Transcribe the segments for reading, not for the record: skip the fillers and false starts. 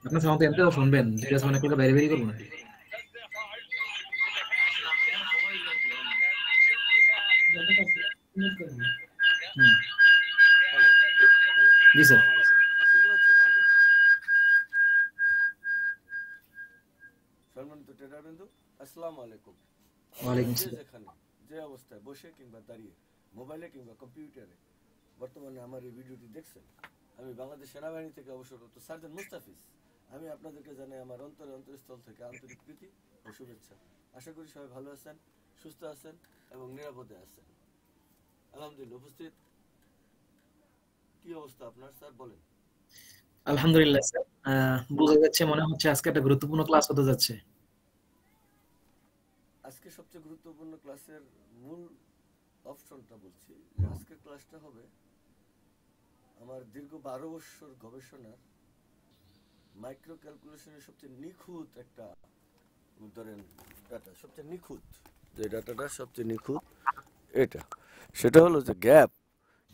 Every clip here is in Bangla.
আপনার সাউন্ড এমনিও শুনবেন, যেটা মানে একটা বাইরে বেরিয়ে করবো নাকি? হুম। হ্যালো, হ্যালো, জি স্যার। আসসালামু আলাইকুম। শুনতে পাচ্ছেন আমাকে? সম্মানিত ট্রেডারবৃন্দ, আসসালামু আলাইকুম। আপনারা ওয়ালাইকুম যে আসসালাম। যেখানে, যে অবস্থায় বসে কিংবা দাঁড়িয়ে, মোবাইলে কিংবা কম্পিউটারে বর্তমানে আমার এই ভিডিওটি দেখছেন, আমি বাংলাদেশ সেনাবাহিনী থেকে অবসররত সার্জেন্ট মুস্তাফিজ। আমি আপনাদেরকে জানাই আমার অন্তরস্থল থেকে আন্তরিক প্রীতি ও শুভেচ্ছা। আশা করি সবাই ভালো আছেন, সুস্থ আছেন এবং নিরাপদে আছেন। আলহামদুলিল্লাহ। উপস্থিত কি অবস্থা আপনার স্যার, বলেন। আলহামদুলিল্লাহ স্যার। বোঝা যাচ্ছে, মনে হচ্ছে আজকে একটা গুরুত্বপূর্ণ ক্লাস হতে যাচ্ছে। আজকে সবচেয়ে গুরুত্বপূর্ণ ক্লাসের মূল অপশনটা বলছি যে আজকের ক্লাসটা হবে আমার দীর্ঘ 12 বছর গবেষণার মাইক্রো ক্যালকুলেশনের সবচেয়ে নিখুঁত একটা, ধরেন, ডাটা সবচেয়ে নিখুঁত, যে ডাটাটা সবচেয়ে নিখুঁত এটা, সেটা হলো যে গ্যাপ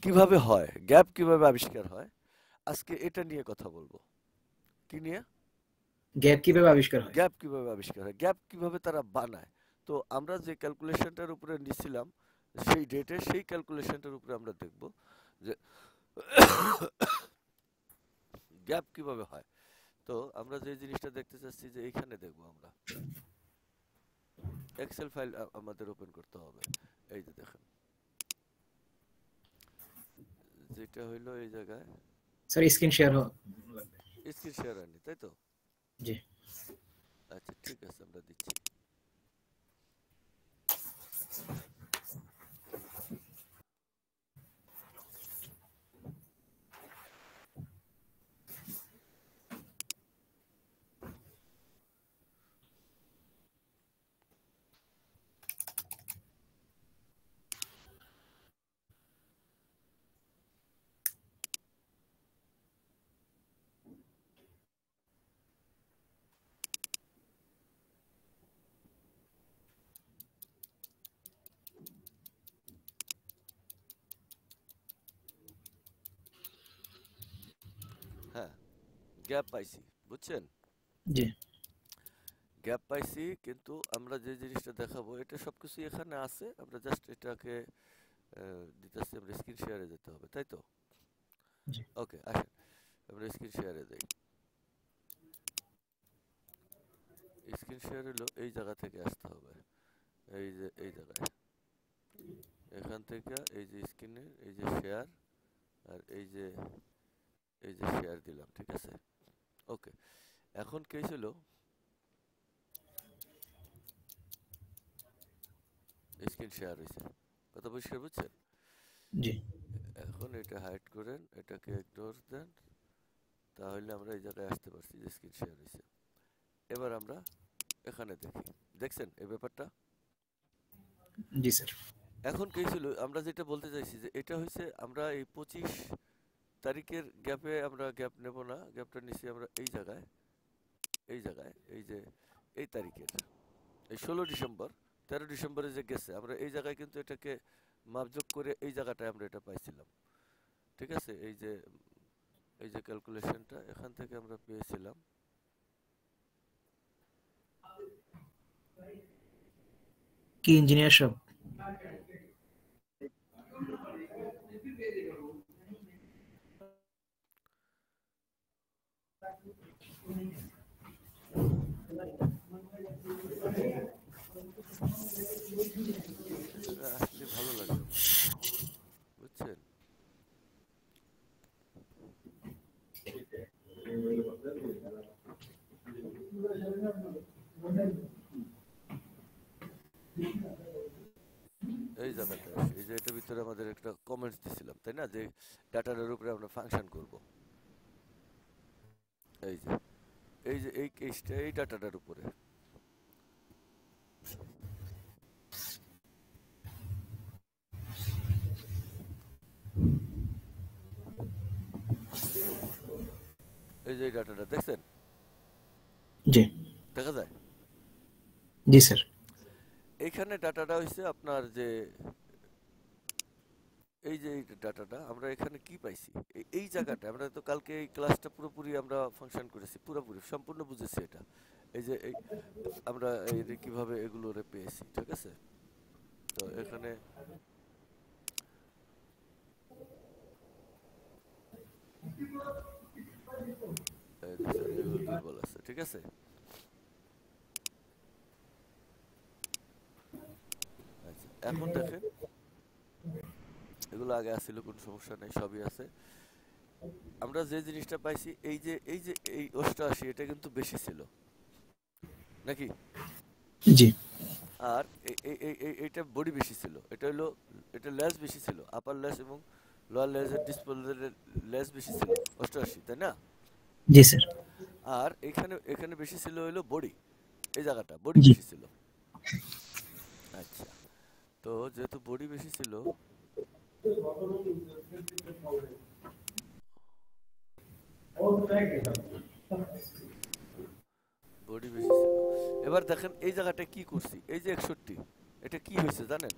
কিভাবে হয়, গ্যাপ কিভাবে আবিষ্কার হয়। আজকে এটা নিয়ে কথা বলবো। কি নিয়ে? গ্যাপ কিভাবে আবিষ্কার হয়? গ্যাপ কিভাবে আবিষ্কার হয়, গ্যাপ কিভাবে তারা বানায়। তো আমরা যে ক্যালকুলেশনটার উপরে নিছিলাম সেই ডেটে, সেই ক্যালকুলেশনটার উপরে আমরা দেখব যে গ্যাপ কিভাবে হয়। তো আমরা যে জিনিসটা দেখতে চাচ্ছি যে এইখানে দেখব আমরা এক্সেল ফাইল আমাদের ওপেন করতে হবে। এই যে দেখেন, যেটা হইলো এই জায়গায় স্যার স্ক্রিন শেয়ার লাগবে। স্ক্রিন শেয়ার হয়নি, তাই তো? জি। আচ্ছা ঠিক আছে, আমরা দিচ্ছি। হ্যাঁ, গ্যাপ পাইছি, বুঝছেন? জি। গ্যাপ পাইছি, কিন্তু আমরা যে জিনিসটা দেখাবো এটা সবকিছু এখানে আছে, আমরা জাস্ট এটাকে দিতেছি। আমরা স্ক্রিন শেয়ারে যেতে হবে, তাই তো? জি। ওকে, আসেন আমরা স্ক্রিন শেয়ারে যাই। স্ক্রিন শেয়ার হলো এই জায়গা থেকে আসতে হবে, এই যে এই জায়গায়, এখান থেকে এই যে স্ক্রিনের এই যে শেয়ার, আর এই যে শেয়ার দিলাম, ঠিক আছে? ওকে, এখন কি ছিল, স্ক্রিন শেয়ার হয়েছে, কথা পরিষ্কার বুঝছেন? জি। এখন এটা হাইড করেন, এটাকে ইগনোর দেন, তাহলে আমরা এই জায়গায় আসতে পারছি যে স্ক্রিন শেয়ার হয়েছে। এবার আমরা এখানে দেখি, দেখছেন এই ব্যাপারটা? জি স্যার। এখন কি ছিল, আমরা যেটা বলতে চাইছি যে এটা হয়েছে, আমরা এই 25 তারিখের গ্যাপে আমরা গ্যাপ নেব না, গ্যাপটা নিছি আমরা এই জায়গায়, এই জায়গায়, এই যে এই তারিখের, এই 16 ডিসেম্বর, 13 ডিসেম্বরে যে গেছে, আমরা এই জায়গায় কিন্তু এটাকে মাপযোগ করে এই জায়গাটায় আমরা এটা পাইছিলাম, ঠিক আছে? এই যে ক্যালকুলেশনটা এখান থেকে আমরা পেয়েছিলাম। কি ইঞ্জিনিয়ার সব? এটা আসলে ভালো লাগে আমার, বুঝছেন? এই জায়গাটা আসে, এই যে এটার ভিতরে আমাদের একটা কমেন্টস দিছিলাম, তাই না, যে ডাটাটার উপরে আমরা ফাংশন করব। এই যে এই কেসটা এই ডাটাটার উপরে, এই যে এই ডাটাটা দেখছেন, জি। দেখা যায়। জি স্যার। এইখানে ডাটাটা হইছে আপনার যে এই যে এই ডাটাটা আমরা এখানে কি পাইছি, এই জায়গাটা আমরা তো কালকে এই ক্লাসটা পুরোপুরি আমরা ফাংশন করেছি, পুরোপুরি সম্পূর্ণ বুঝেছি এটা। এই যে এই আমরা এই যে কিভাবে এগুলো পেয়েছি, ঠিক আছে? তো এখানে দেখছেন এগুলো দুর্বল আছে, ঠিক আছে? আচ্ছা, এখন দেখেন এগুলো আগে আসছিল, কোনো সমস্যা নেই, সবই আছে। আমরা যে জিনিসটা পাইছি এই যে এই 88 এটা কিন্তু বেশি ছিল নাকি? জি আর এইটা বডি বেশি ছিল, এটা হলো এটা লেস বেশি ছিল, আপার লেস এবং লোয়ার লেসের ডিসপোজালের লেস বেশি ছিল 88, তাই না? জি স্যার। আর এখানে বেশি ছিল হলো বডি, এই জায়গাটা বডি জি বেশি ছিল। আচ্ছা, তো যেহেতু বডি বেশি ছিল, বডি বেশি ছিল, এবার দেখেন এই জায়গাটা কি করছি, এই যে 61, এটা কি হয়েছে জানেন?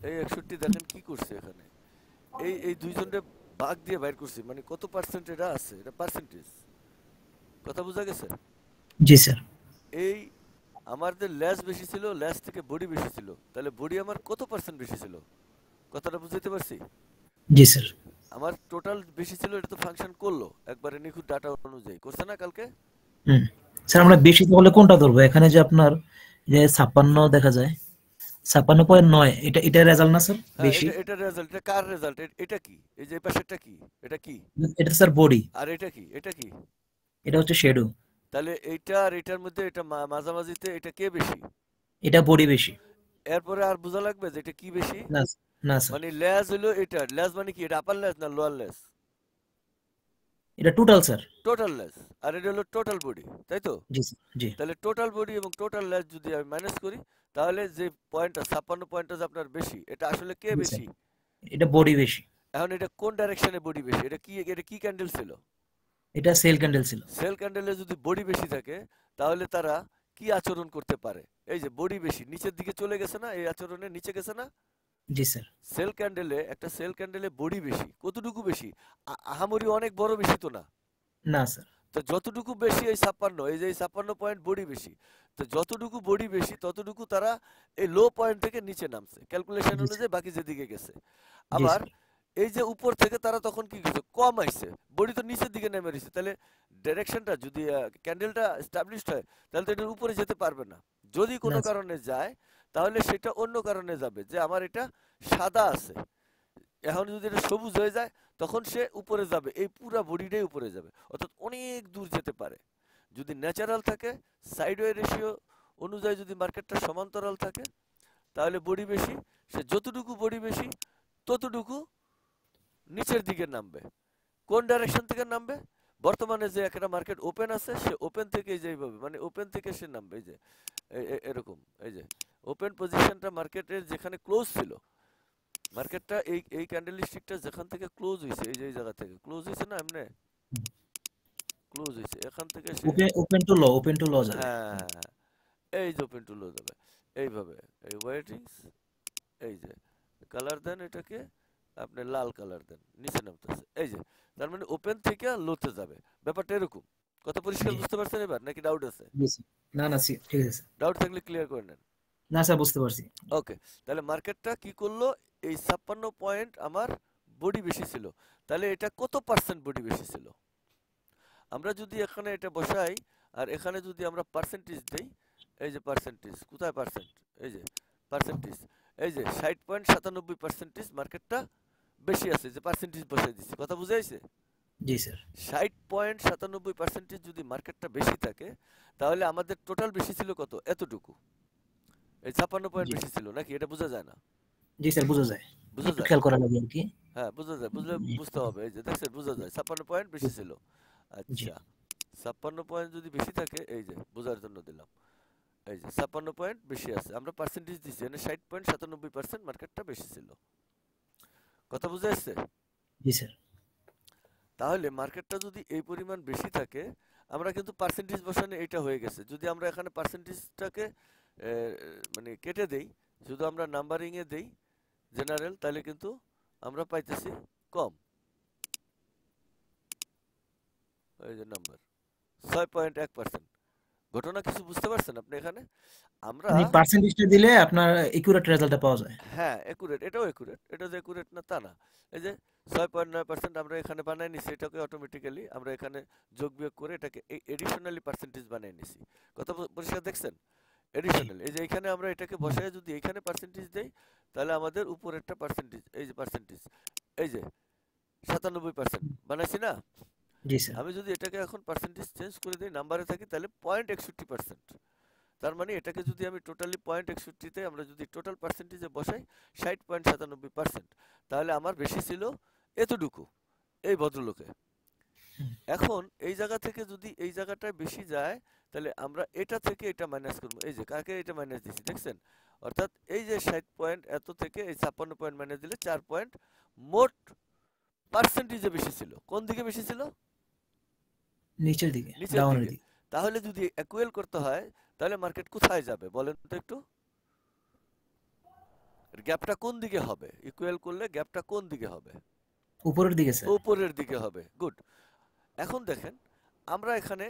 এই 61 দেখেন কি করছে এখানে, এই দুইজনের ভাগ দিয়ে বাইর করছি, মানে কত পার্সেন্ট এটা আছে, এটা পার্সেন্টেজ, কথা বোঝা গেছে? জি স্যার। এই আমাদের লেস বেশি ছিল, লেস থেকে বডি বেশি ছিল, তাহলে বডি আমার কত পার্সেন্ট বেশি ছিল, কথাটা বুঝতে পারছি? জি স্যার। আমার টোটাল বেশি ছিল, এটা তো ফাংশন করলো একবারে নিখুঁত ডাটা অনুযায়ী, করছে না কালকে? হুম। স্যার আমরা বেশি তাহলে কোনটা ধরবো? এখানে যে আপনার যে 56 দেখা যায়, 56.9, এটা রেজাল্ট না স্যার হ্যাঁ, বেশি? এটা রেজাল্ট, এটা কার রেজাল্ট? এটা কি, এই যে এই পাশেরটা কি, এটা কি? এটা স্যার বডি। আর এটা কি, এটা কি? এটা হচ্ছে শ্যাডো। তাহলে এইটা আর এটার মধ্যে এটা মাঝামাঝিতে এটা কে বেশি? এটা বডি বেশি। এরপরে আর বোঝা লাগবে যে এটা কি বেশি। না না স্যার। মানে লেজ হলো এটা, লেজ মানে কি, এটা আপার লেজ না লোয়ার লেজ? এটা টোটাল স্যার। টোটাল লেজ। আর এটা হলো টোটাল বডি, তাই তো? জি স্যার। জি তাহলে টোটাল বডি এবং টোটাল লেজ যদি আমি মাইনাস করি, তাহলে যে পয়েন্টটা 56 পয়েন্টটা যে আপনার বেশি, এটা আসলে কে জি স্যার। বেশি? এটা বডি বেশি। এখন এটা কোন ডাইরেকশনে বডি বেশি? এটা কি ক্যান্ডেল ছিল? এটা সেল ক্যান্ডেল ছিল। সেল ক্যান্ডেলে যদি বডি বেশি থাকে, তাহলে তারা কি আচরণ করতে পারে? এই যে বডি বেশি নিচের দিকে চলে গেছে না, এই আচরণে নিচে গেছে না? জি স্যার। একটা সেল ক্যান্ডেলে বডি বেশি, কতটুকু বেশি? আহামরি অনেক বড় বেশি তো না। না স্যার। তো যতটুকু বেশি এই 56, এই যে এই 56 পয়েন্ট বডি বেশি, তো যতটুকু বডি বেশি ততটুকু তারা এই লো পয়েন্ট থেকে নিচে নামছে ক্যালকুলেশন জি স্যার। অনুযায়ী, বাকি যেদিকে গেছে। জি আবার স্যার। এই যে উপর থেকে তারা তখন কি করছে, কম আইছে, বডি তো নিচের দিকে নেমে রয়েছে, তাহলে ডাইরেকশনটা যদি ক্যান্ডেলটা এস্টাবলিশড হয়, তাহলে তো এটার উপরে যেতে পারবে না। যদি না কোনো স্যার। কারণে যায়, তাহলে সেটা অন্য কারণে যাবে, যে আমার এটা সাদা আছে, এখন যদি এটা সবুজ হয়ে যায়, তখন সে উপরে যাবে, এই পুরা বডিটাই উপরে যাবে, অর্থাৎ অনেক দূর যেতে পারে। যদি ন্যাচারাল থাকে, সাইডওয়ে রেশিও অনুযায়ী যদি মার্কেটটা সমান্তরাল থাকে, তাহলে বডি বেশি, সে যতটুকু বডি বেশি ততটুকু নিচের দিকে নামবে। কোন ডাইরেকশন থেকে নামবে? বর্তমানে যে একটা মার্কেট ওপেন আছে, সে ওপেন থেকে যেইভাবে, মানে ওপেন থেকে সে নামবে, এই যে এরকম, এই যে ওপেন পজিশনটা মার্কেটের যেখানে ক্লোজ ছিল, মার্কেটটা এই ক্যান্ডেল স্টিকটা যেখান থেকে ক্লোজ হয়েছে, এই যে এই জায়গা থেকে ক্লোজ হয়েছে না, এমনি ক্লোজ হয়েছে, এখান থেকে সে, ওপেন টু ল যাবে। হ্যাঁ হ্যাঁ হ্যাঁ, এই যে ওপেন টু লো যাবে, এইভাবে, এই ওয়েটিংস, এই যে কালার দেন, এটাকে আপনি লাল কালার দেন, নিচে নামতেছে, এই যে, তার মানে ওপেন থেকে লোতে যাবে, ব্যাপারটা এরকম। কথা পরিষ্কার জি বুঝতে পারছেন এবার, নাকি ডাউট আছে? জি স্যার। না না ঠিক আছে স্যার। ডাউট থাকলে ক্লিয়ার করে নেন। না স্যার, বুঝতে পারছি। ওকে, তাহলে মার্কেটটা কি করলো, এই 56 পয়েন্ট আমার বডি বেশি ছিল, তাহলে এটা কত পার্সেন্ট বডি বেশি ছিল? আমরা যদি এখানে এটা বসাই, আর এখানে যদি আমরা পার্সেন্টেজ দেই, এই যে পার্সেন্টেজ, কোথায় পার্সেন্ট, এই যে পার্সেন্টেজ, এই যে 60.97% মার্কেটটা বেশি আছে, যে পার্সেন্টেজ বসাই দিচ্ছি, কথা বুঝাইছে? জি স্যার। 60.97% যদি মার্কেটটা বেশি থাকে, তাহলে আমাদের টোটাল বেশি ছিল কত, এতটুকু, এই 56 পয়েন্ট জি বেশি ছিল নাকি, এটা বোঝা যায় না? জি স্যার, বোঝা যায়। বোঝা একটু যায়, খেয়াল করা লাগে আর কি। হ্যাঁ বোঝা যায়, বুঝলে জি বুঝতে হবে, এই যে দেখছেন বোঝা যায় 56 পয়েন্ট বেশি ছিল। জি আচ্ছা, 56 পয়েন্ট যদি বেশি থাকে, এই যে বোঝার জন্য দিলাম, এই যে 56 পয়েন্ট বেশি আছে, আমরা পার্সেন্টেজ দিচ্ছি, মানে 60.97% মার্কেটটা বেশি ছিল, কথা বুঝে আসছে? জি স্যার। তাহলে মার্কেটটা যদি এই পরিমাণ বেশি থাকে, আমরা কিন্তু পার্সেন্টেজ বসানো এটা হয়ে গেছে, যদি আমরা এখানে পার্সেন্টেজটাকে মানে কেটে দেই, শুধু আমরা নাম্বারিং এ দেই জেনারেল, তাহলে কিন্তু আমরা পাইতেছি কম। এই যে নাম্বার 6.1%। ঘটনা কিছু বুঝতে পারছেন আপনি এখানে? আমরা মানে পার্সেন্টেজটা দিলে আপনার একুরেট রেজাল্টটা পাওয়া যায়। হ্যাঁ একুরেট, এটাও একুরেট, এটা যে একুরেট না তা না। এই যে 6.9% আমরা এখানে বানাই নিছি, এটাকে অটোমেটিক্যালি আমরা এখানে যোগ বিয়োগ করে এটাকে এডিশনালি পার্সেন্টেজ বানাই নিছি। কথা পরিষ্কার দেখছেন? জি। এডিশনাল, এই যে এখানে আমরা এটাকে বসায় যদি এখানে পার্সেন্টেজ দেই, তাহলে আমাদের উপরেরটা পার্সেন্টেজ, এই যে পার্সেন্টেজ, এই যে 97% বানাইছি না? জি স্যার। আমি যদি এটাকে এখন পার্সেন্টেজ চেঞ্জ করে দিই, নাম্বারে থাকি, তাহলে 0.61%। তার মানে এটাকে যদি আমি টোটালি 0.61তে আমরা যদি টোটাল পার্সেন্টেজে বসাই 60.97%, তাহলে আমার বেশি ছিল এতটুকু এই ভদ্রলোকে। এখন এই জায়গা থেকে যদি এই জায়গাটায় বেশি যায়, তাহলে আমরা এটা থেকে এটা মাইনাস করবো। এই যে কাকে এটা মাইনাস দিছি দেখছেন? অর্থাৎ এই যে 60 পয়েন্ট এত থেকে এই 56 পয়েন্ট মাইনাস দিলে 4 পয়েন্ট মোট পার্সেন্টেজে বেশি ছিল। কোন দিকে বেশি ছিল? নিচের দিকে, নিচের ডাউনের দিকে। দিকে। তাহলে যদি অ্যাকুয়েল করতে হয়, তাহলে মার্কেট কোথায় যাবে বলেন তো একটু? গ্যাপটা কোন দিকে হবে? ইকুয়াল করলে গ্যাপটা কোন দিকে হবে? উপরের দিকে স্যার। উপরের দিকে হবে। গুড। এখন দেখেন, আমরা এখানে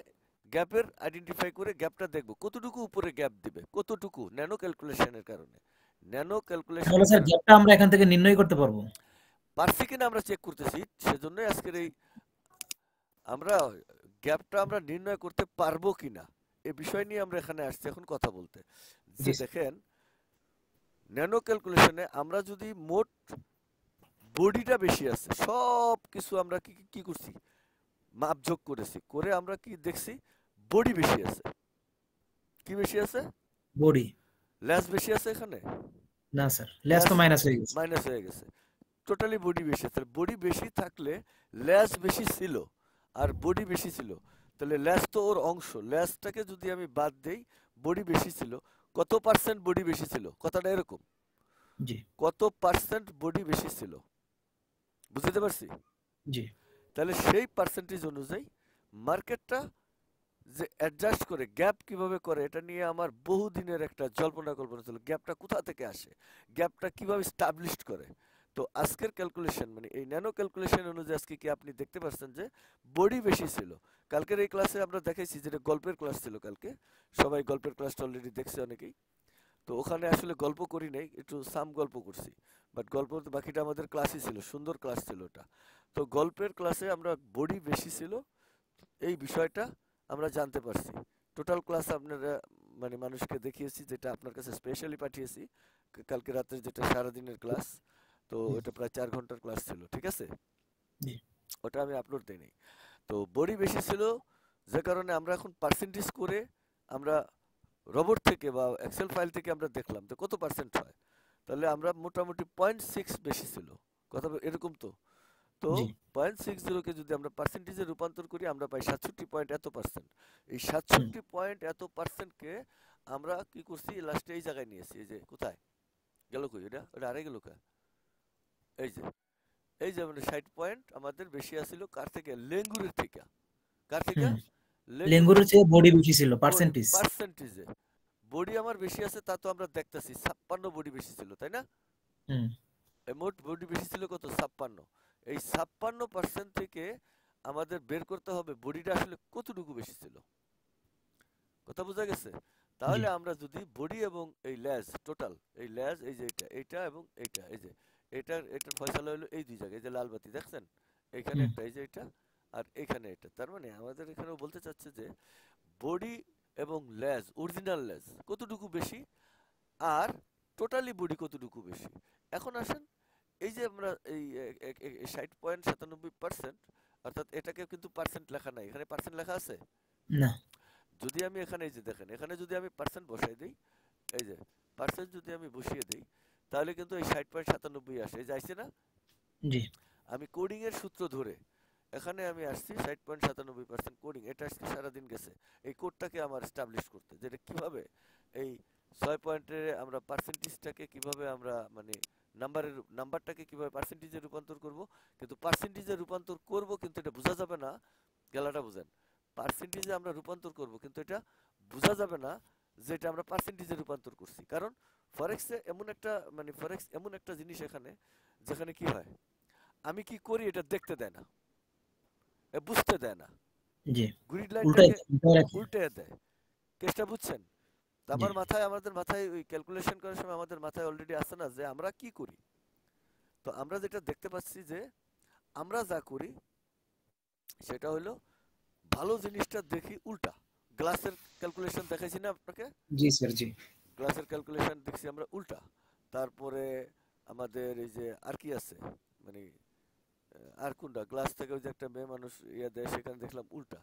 গ্যাপের আইডেন্টিফাই করে গ্যাপটা দেখব কতটুকু উপরে গ্যাপ দিবে, কতটুকু ন্যানো ক্যালকুলেশনের কারণে। ন্যানো তাহলে ক্যালকুলেশনের স্যার কারণে গ্যাপটা আমরা এখান থেকে নির্ণয় করতে পারবো? পারছি কিনা আমরা চেক করতেছি, সেজন্যই আজকের এই আমরা গ্যাপটা আমরা নির্ণয় করতে পারবো কিনা এই বিষয় নিয়ে আমরা এখানে আসছি এখন কথা বলতে। যে জি স্যার। দেখেন, ন্যানো ক্যালকুলেশনে আমরা যদি মোট বডিটা বেশি আছে, সব কিছু আমরা কি কি করছি, মাপযোগ করেছি, করে আমরা কি দেখছি, বডি বেশি আছে। কি বেশি আছে? বডি। ল্যাস বেশি আছে এখানে? না স্যার, লেস ল্যাস তো মাইনাস হয়ে গেছে। মাইনাস হয়ে গেছে। টোটালি বডি বেশি আছে। তাহলে বডি বেশি থাকলে ল্যাস বেশি ছিল আর বডি বেশি ছিল, তাহলে ল্যাস তো ওর অংশ। ল্যাসটাকে যদি আমি বাদ দেই, বডি বেশি ছিল, কত পার্সেন্ট বডি বেশি ছিল? কথাটা এরকম, জি। কত পার্সেন্ট বডি বেশি ছিল, বুঝতে পারছি? জি। তাহলে সেই পার্সেন্টেজ অনুযায়ী মার্কেটটা যে অ্যাডজাস্ট করে, গ্যাপ কিভাবে করে, এটা নিয়ে আমার বহুদিনের একটা জল্পনা কল্পনা ছিল। গ্যাপটা কোথা থেকে আসে, গ্যাপটা কিভাবে স্টাবলিশড করে। তো আজকের ক্যালকুলেশন মানে এই ন্যানো ক্যালকুলেশন অনুযায়ী আজকে কি আপনি দেখতে পাচ্ছেন যে বডি বেশি ছিল। কালকের এই ক্লাসে আমরা দেখাইছি, যেটা গল্পের ক্লাস ছিল কালকে, সবাই গল্পের ক্লাসটা অলরেডি দেখছে অনেকেই। তো ওখানে আসলে গল্প করি নাই, একটু সাম গল্প করছি, বাট গল্প বাকিটা আমাদের ক্লাসই ছিল, সুন্দর ক্লাস ছিল ওটা। তো গল্পের ক্লাসে আমরা বডি বেশি ছিল এই বিষয়টা আমরা জানতে পারছি। টোটাল ক্লাস আপনারা মানে মানুষকে দেখিয়েছি, যেটা আপনার কাছে স্পেশালি পাঠিয়েছি কালকে রাতে, যেটা সারাদিনের ক্লাস। তো এটা প্রায় 4 ঘন্টার ক্লাস ছিল, ঠিক আছে? জি। ওটা আমি আপলোড দিইনি। তো বডি বেশি ছিল, যে কারণে আমরা এখন পার্সেন্টেজ করে আমরা রোবট থেকে বা এক্সেল ফাইল থেকে আমরা দেখলাম যে কত পার্সেন্ট হয়। তাহলে আমরা মোটামুটি 0.6 বেশি ছিল, কথা এরকম তো। তো জি। 0.60কে যদি আমরা পার্সেন্টেজে রূপান্তর করি, আমরা পাই 67 পয়েন্ট এত পার্সেন্ট। এই হুম। 67 পয়েন্ট এত পার্সেন্টকে আমরা কি করছি, লাস্টে এই জায়গায় নিয়েছি। এই যে কোথায় গেল, কই এটা, ওটা আরে গেল কা, এই যে এই যে মানে 60 পয়েন্ট আমাদের বেশি আসছিল কার থেকে? লেঙ্গুরের থেকে। কার থেকে? হুম। লেঙ্গুরের। লেঙ্গুরের চেয়ে বডি বেশি ছিল বডি পার্সেন্টেজ। পার্সেন্টেজে বডি আমার বেশি আছে, তা তো আমরা দেখতেছি 56 বডি বেশি ছিল, তাই না? হুম। মোট বডি বেশি ছিল কত? 56। এই 56% থেকে আমাদের বের করতে হবে বডিটা আসলে কতটুকু বেশি ছিল। কথা বোঝা গেছে? জি। তাহলে আমরা যদি বডি এবং এই ল্যাজ টোটাল, এই ল্যাজ, এই যে এটা, এইটা এবং এইটা, এই যে এটার ফয়সালা হলো এই দুই জায়গায়, এই যে লাল বাতি দেখছেন, এখানে হুম। একটা, এই যে এটা, আর এখানে এটা। তার মানে আমাদের এখানেও বলতে চাচ্ছে যে বডি এবং ল্যাজ, অরিজিনাল ল্যাজ কতটুকু বেশি আর টোটালি বডি কতটুকু বেশি। এখন আসেন, এই যে আমরা এই 60.97%, অর্থাৎ এটাকে কিন্তু পার্সেন্ট লেখা নাই, এখানে পার্সেন্ট লেখা আছে? না। যদি আমি এখানে এই যে দেখেন, এখানে যদি আমি পার্সেন্ট বসাই দিই, এই যে পার্সেন্ট যদি আমি বসিয়ে দিই, তাহলে কিন্তু এই 60.97 আসে, এই যাইছে না? জি। আমি কোডিং এর সূত্র ধরে এখানে আমি আসছি 60.97% কোডিং, এটা আজকে সারাদিন গেছে এই কোডটাকে আমার এস্টাবলিশ করতে, যেটা কিভাবে এই 6 পয়েন্টের আমরা পার্সেন্টেজটাকে কিভাবে আমরা মানে নাম্বারটাকে কিভাবে পার্সেন্টেজে রূপান্তর করব। কিন্তু পার্সেন্টেজে রূপান্তর করব, কিন্তু এটা বোঝা যাবে না, গেলাটা বুঝেন। পার্সেন্টেজে আমরা রূপান্তর করব, কিন্তু এটা বোঝা যাবে না যেটা আমরা পার্সেন্টেজে রূপান্তর করছি। কারণ ফরেক্সে এমন একটা ফরেক্স এমন একটা জিনিস এখানে, যেখানে কি হয়, আমি কি করি এটা দেখতে দেয় না, বুঝতে দেয় না, জি, গ্রিড উল্টাই লাইনটাকে উল্টাই রাখে। উল্টে দেয়। কেসটা বুঝছেন? তো জি আমাদের মাথায় ওই ক্যালকুলেশন করার সময় আমাদের মাথায় অলরেডি আছে না যে আমরা কি করি। তো আমরা যেটা দেখতে পাচ্ছি যে আমরা যা করি সেটা হলো ভালো জিনিসটা দেখি উল্টা। গ্লাসের ক্যালকুলেশন দেখাইছি না আপনাকে? জি স্যার, জি গ্লাসের ক্যালকুলেশন দেখছি আমরা উল্টা। তারপরে আমাদের এই যে আর কি আছে, মানে আর কোনটা, গ্লাস থেকে ওই যে একটা মেয়ে মানুষ ইয়া দেয়, সেখানে দেখলাম উল্টা।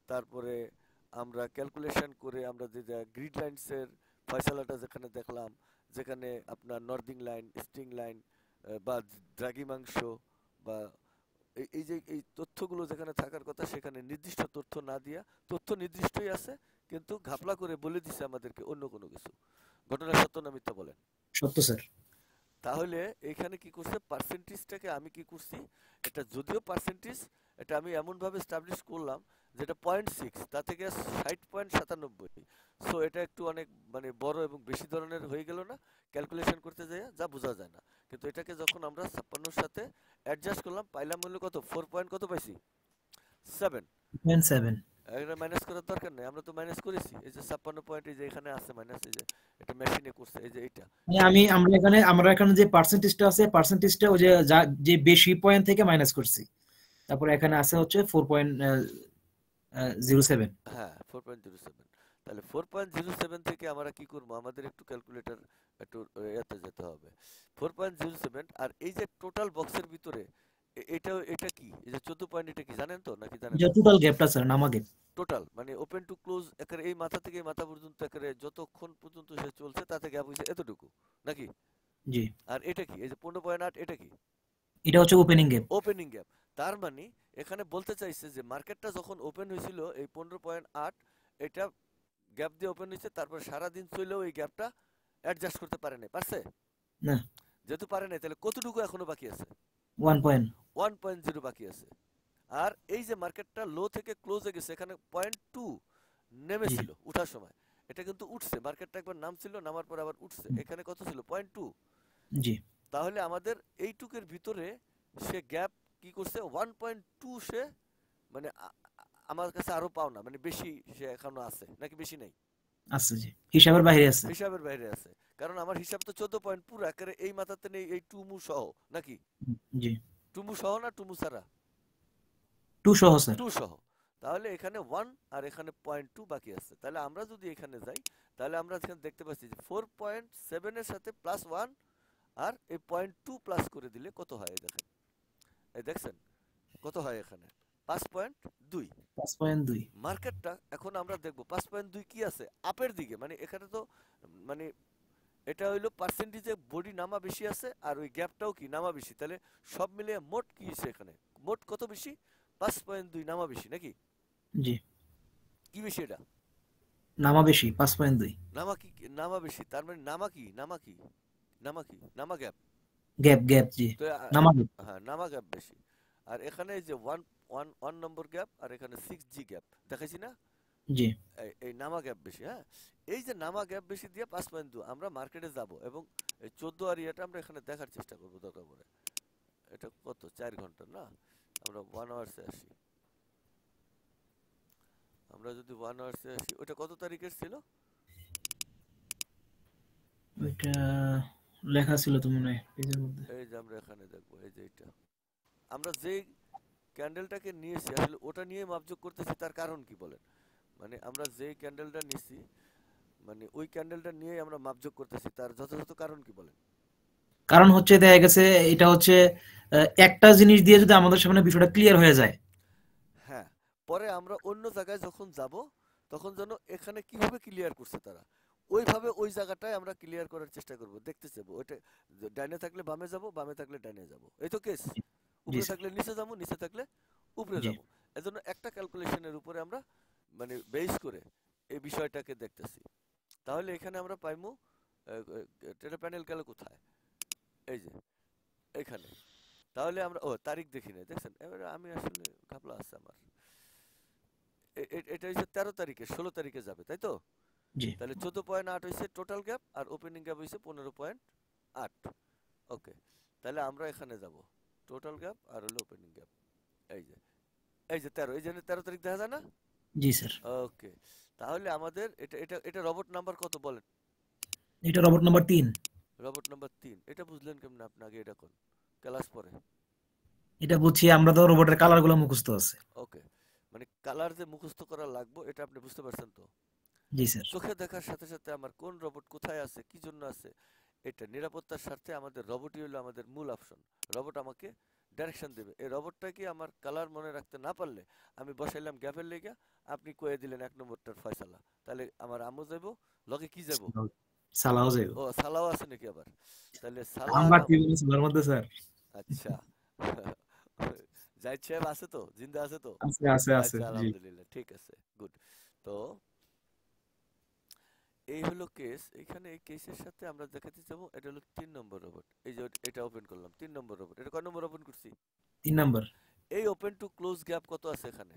তারপরে আমরা ক্যালকুলেশন করে আমরা যে গ্রিড লাইনসের ফয়সালাটা যেখানে দেখলাম, যেখানে আপনার নর্দিং লাইন, স্টিং লাইন বা দ্রাঘিমাংশ বা এই যে এই তথ্যগুলো যেখানে থাকার কথা সেখানে নির্দিষ্ট তথ্য না দিয়া, তথ্য নির্দিষ্টই আছে কিন্তু ঘাপলা করে বলে দিছে আমাদেরকে অন্য কোনো কিছু। ঘটনা সত্য না মিথ্যা বলেন? সত্য স্যার। তাহলে এখানে কি করছে, পার্সেন্টেজটাকে আমি কি করছি, এটা যদিও পার্সেন্টেজ, এটা আমি এমন ভাবে এস্টাবলিশ করলাম যেটা 0.6 তা থেকে 60.97। সো এটা একটু অনেক বড় এবং বেশি ধরনের হয়ে গেল না ক্যালকুলেশন করতে যায় যা বোঝা যায় না। কিন্তু এটাকে যখন আমরা 56 এর সাথে অ্যাডজাস্ট করলাম পাইলাম হলো কত, 4 পয়েন্ট কত পাইছি, 7। 0.7। এটা মাইনাস করার দরকার নেই, আমরা তো মাইনাস করেছি। এই যে 56 পয়েন্ট, এই যে এখানে আছে মাইনাস, এই যে এটা মেশিনে করছে, এই যে এটা। মানে আমরা এখানে যে পার্সেন্টেজটা আছে, পার্সেন্টেজটা ওই যে যে বেশি পয়েন্ট থেকে মাইনাস করছি, তারপরে এখানে আছে হচ্ছে 4.07। হ্যাঁ 4.07। তাহলে 4.07 থেকে আমরা কি করবো, আমাদের একটু ক্যালকুলেটর একটু এতে যেতে হবে। 4.07 আর এই যে টোটাল বক্সের ভিতরে এটা কি, এই যে 14 পয়েন্ট, এটা কি জানেন তো নাকি জানেন যে না? টোটাল গ্যাপটা স্যার, নামা gap. Total open to close একেবারে এই মাথা থেকে এই মাথা পর্যন্ত একেবারে যতক্ষণ পর্যন্ত সে চলছে তাতে গ্যাপ হয়েছে এতটুকু নাকি? জি, আর এটা কি, এই যে 15.8, এটা কি? এটা হচ্ছে ওপেনিং গ্যাপ। Opening gap. তার মানে এখানে বলতে চাইছে যে মার্কেটটা যখন ওপেন হয়েছিল এই 15.8, এটা গ্যাপ দিয়ে ওপেন হয়েছে, তারপর সারা দিন চলেও এই গ্যাপটা অ্যাডজাস্ট করতে পারে নাই, পারছে? না, যেহেতু পারে নাই তাহলে কতটুকু এখনো বাকি আছে? 1 পয়েন্ট। 1.0 বাকি আছে। আর এই যে মার্কেটটা লো থেকে ক্লোজে গেছে, এখানে 0.2 জি নেমেছিল উঠার সময়, এটা কিন্তু উঠছে, মার্কেটটা একবার নামছিল, নামার পর আবার উঠছে। এখানে কত ছিল, 0.2। জি তাহলে আমাদের এইটুকের ভিতরে সে গ্যাপ কি করছে, 1.2 সে মানে আমার কাছে আরো পাও না, বেশি সে এখনো আছে নাকি বেশি নাই? আছে, জি হিসাবের বাইরে আছে। হিসাবের বাইরে আছে। কারণ আমার হিসাব তো 14 পয়েন্ট পুরো একেবারে এই মাথাতে নেই, এই টুমু সহ নাকি? জি, টুমু সহ না টুমু ছাড়া? 2 সহ স্যার। টু সহ। তাহলে এখানে 1 আর এখানে 0.2 বাকি আছে। তাহলে আমরা যদি এখানে যাই, তাহলে আমরা এখানে দেখতে পাচ্ছি যে 4.7 এর সাথে +1 আর এই 0.2 প্লাস করে দিলে কত হয়, এই দেখেন, এই দেখছেন কত হয় এখানে, 5.2। 5.2। মার্কেটটা এখন আমরা দেখব 5.2 কি আছে আপের দিকে, এখানে তো মানে এটা হইলো পার্সেন্টেজে বডি নামা বেশি আছে আর ওই গ্যাপটাও কি নামা বেশি। তাহলে সব মিলিয়ে মোট কি হয়েছে এখানে, মোট কত বেশি, 5.2 নামা বেশি নাকি? জি, কি বেশি এটা? নামা বেশি 5.2। নামা কি, নামা বেশি, তার মানে নামা কি, নামা কি, নামা কি, নামা গ্যাপ। গ্যাপ গ্যাপ, জি তো নামা গ্যাপ। হ্যাঁ নামা গ্যাপ বেশি। আর এখানে এই যে ওয়ান নম্বর গ্যাপ আর এখানে 6G গ্যাপ দেখাইছি না, জি এই নামা গ্যাপ বেশি। হ্যাঁ, এই যে নামা গ্যাপ বেশি দিয়ে 5.2 আমরা মার্কেটে যাব এবং এই 14 আর ইয়েটা আমরা এখানে দেখার চেষ্টা করবো দরকার পড়ে। এটা কত, 4 ঘন্টা না, আমরা 1 আওয়ার্সে আসি। আমরা যদি 1 আওয়ার্সে আসি, ওটা কত তারিখের ছিল? ওইটা লেখা ছিল তো মনে হয় পেজের মধ্যে। এই যে আমরা এখানে দেখবো, এই যে এটা আমরা যেই ক্যান্ডেলটাকে নিয়েছি আসলে ওটা নিয়ে মাপযোগ করতেছি, তার কারণ কি বলেন? আমরা যেই ক্যান্ডেলটা নিছি ওই ক্যান্ডেলটা নিয়ে আমরা মাপযোগ করতেছি, তার যথাযথ কারণ কি বলেন? কারণ হচ্ছে দেখা গেছে এটা হচ্ছে একটা জিনিস দিয়ে যদি আমাদের সামনে বিষয়টা ক্লিয়ার হয়ে যায়। হ্যাঁ, পরে আমরা অন্য জায়গায় যখন যাব তখন যেন এখানে কিভাবে ক্লিয়ার করছে তারা, ওইভাবে ওই জায়গাটায় আমরা ক্লিয়ার করার চেষ্টা করব, দেখতে চাইবো ওইটা। ডাইনে থাকলে বামে যাব, বামে থাকলে ডাইনে যাব, এই তো কেস। জি উপরে স্যার। থাকলে নিচে যাব, নিচে থাকলে উপরে জি যাব। এজন্য একটা ক্যালকুলেশনের উপরে আমরা বেস করে এই বিষয়টাকে দেখতেছি। তাহলে এখানে আমরা পাইমু এটা প্যানেল গেল কোথায়, এই যে এখানে। তাহলে আমরা তারিখ দেখি না, দেখছেন, এবারে আমি আসলে ঘাপলা আছে আমার। এটা হচ্ছে 13 তারিখে, 16 তারিখে যাবে, তাই তো? জি তাহলে 14.8 হইছে টোটাল গ্যাপ আর ওপেনিং গ্যাপ হইছে 15.8। ওকে, তাহলে আমরা এখানে যাব টোটাল গ্যাপ আর হলো ওপেনিং গ্যাপ। এই যে এই যে 13, এই যে 13 তারিখ দেখা যায় না? জি স্যার। ওকে, তাহলে আমাদের এটা এটা এটা রবট নাম্বার কত বলেন? এটা রবট নাম্বার 3। Robot number 3। এটা বুঝলেন কেমনে আপনি? আগে এটা কোন ক্লাস পরে? এটা বুঝছি, আমরা তো রোবটের কালার গুলো মুখস্থ আছে। ওকে, মানে কালার যে মুখস্থ করা লাগবে এটা আপনি বুঝতে পারছেন তো? জি স্যার। চোখে দেখার সাথে সাথে আমার কোন রবট কোথায় আছে, কি জন্য আছে, এটা নিরাপত্তার স্বার্থে আমাদের রবটই হলো আমাদের মূল অপশন। রবট আমাকে ডাইরেকশন দেবে। এই রবটটাকে আমার কালার মনে রাখতে না পারলে আমি বসাইলাম গ্যাপের লেগে, আপনি কয়ে দিলেন 1 নম্বরটার ফয়সালা, তাহলে আমার আম্মু যাইবো, লগে কি যাবো? সালাও যাইব। ও সালাও আছে নাকি আবার? তাহলে সালা আমরা নাম। কি বলি সালার মধ্যে স্যার? আচ্ছা। জাহিদ সাহেব আছে তো, জিন্দা আছে তো? আছে আছে আছে আচ্ছা, জি। আলহামদুলিল্লাহ, ঠিক আছে, গুড। তো এই হলো কেস। এখানে এই কেসের সাথে আমরা দেখাতে যাবো এটা হলো 3 নম্বর রোবট। এই যে এটা ওপেন করলাম, 3 নম্বর রোবট। এটা কয় নম্বর ওপেন করছি? 3 নাম্বার। এই ওপেন টু ক্লোজ গ্যাপ কত আছে এখানে?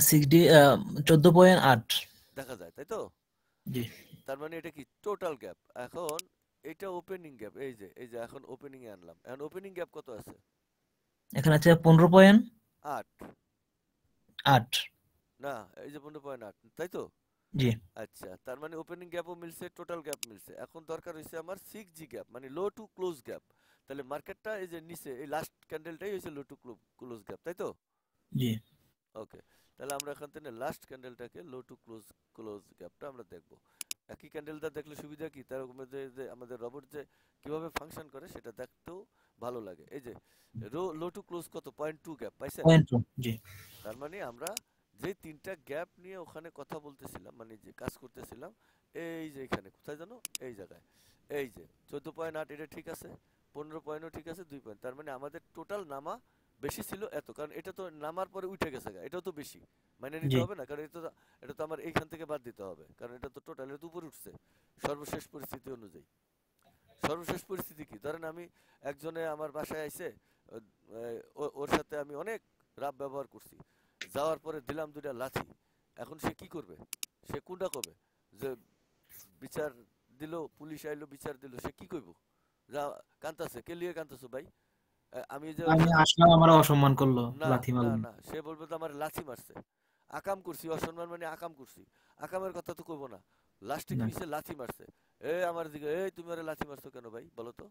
60, 14.8। দেখা যায়, তাই তো? জি। তার মানে এটা কি টোটাল গ্যাপ। এখন এটা ওপেনিং গ্যাপ। এই যে এখন ওপেনিং এ আনলাম। এখন ওপেনিং গ্যাপ কত আছে? এখানে আছে 15.8। 8। না, এই যে 15.8, তাই তো? জি আচ্ছা, তার মানে ওপেনিং গ্যাপও মিলছে, টোটাল গ্যাপ মিলছে। এখন দরকার হইছে আমার 6G গ্যাপ, মানে লো টু ক্লোজ গ্যাপ। তাহলে মার্কেটটা এই যে নিচে এই লাস্ট ক্যান্ডেলটাই হইছে লো টু ক্লোজ গ্যাপ, তাই তো? জি ওকে, তাহলে আমরা এখান থেকে লাস্ট ক্যান্ডেলটাকে লো টু ক্লোজ গ্যাপটা আমরা দেখব। একই ক্যান্ডেলটা দেখলে সুবিধা কি, তার মধ্যে যে আমাদের রবট যে কিভাবে ফাংশন করে সেটা দেখতেও ভালো লাগে। এই যে লো টু ক্লোজ কত, 0.2 গ্যাপ পাইছেন? 0.2। জি তার মানে আমরা যে 3টা গ্যাপ নিয়ে ওখানে কথা বলতেছিলাম, মানে যে কাজ করতেছিলাম, এই যে এখানে কোথায় জানো, এই জায়গায়, এই যে 14.8 এটা ঠিক আছে, 15 পয়েন্টও ঠিক আছে, 2 পয়েন্ট। তার মানে আমাদের টোটাল নামা বেশি ছিল এত, কারণ এটা তো নামার পরে উঠে গেছে গা, এটাও তো বেশি মানে নিতে জি হবে না, কারণ এটা তো আমার এইখান থেকে বাদ দিতে হবে, কারণ এটা তো টোটাল এর উপরে উঠছে সর্বশেষ পরিস্থিতি অনুযায়ী। সর্বশেষ পরিস্থিতি কি, ধরেন আমি একজনে আমার বাসায় আইছে, ওর সাথে আমি অনেক রাব ব্যবহার করছি, যাওয়ার পরে দিলাম 2টা লাথি। এখন সে কি করবে? সে কোনটা করবে? যে বিচার দিল, পুলিশ আইলো, বিচার দিল, সে কি কইব? যা কান্তাছে, কে লিয়ে কান্তাছো ভাই? আমি যে ওর আমি সাথে, আসলাম, আমার অসম্মান করলো, না লাথি না মারলাম। না, সে বলবে তো আমার লাথি মারছে, আকাম করছি, অসম্মান মানে আকাম করছি, আকামের কথা তো কইব না। লাস্টে কি না হইছে? লাথি মারছে। আমার দিকে, এই তুমি আরে লাথি মারছো কেন ভাই বলো তো?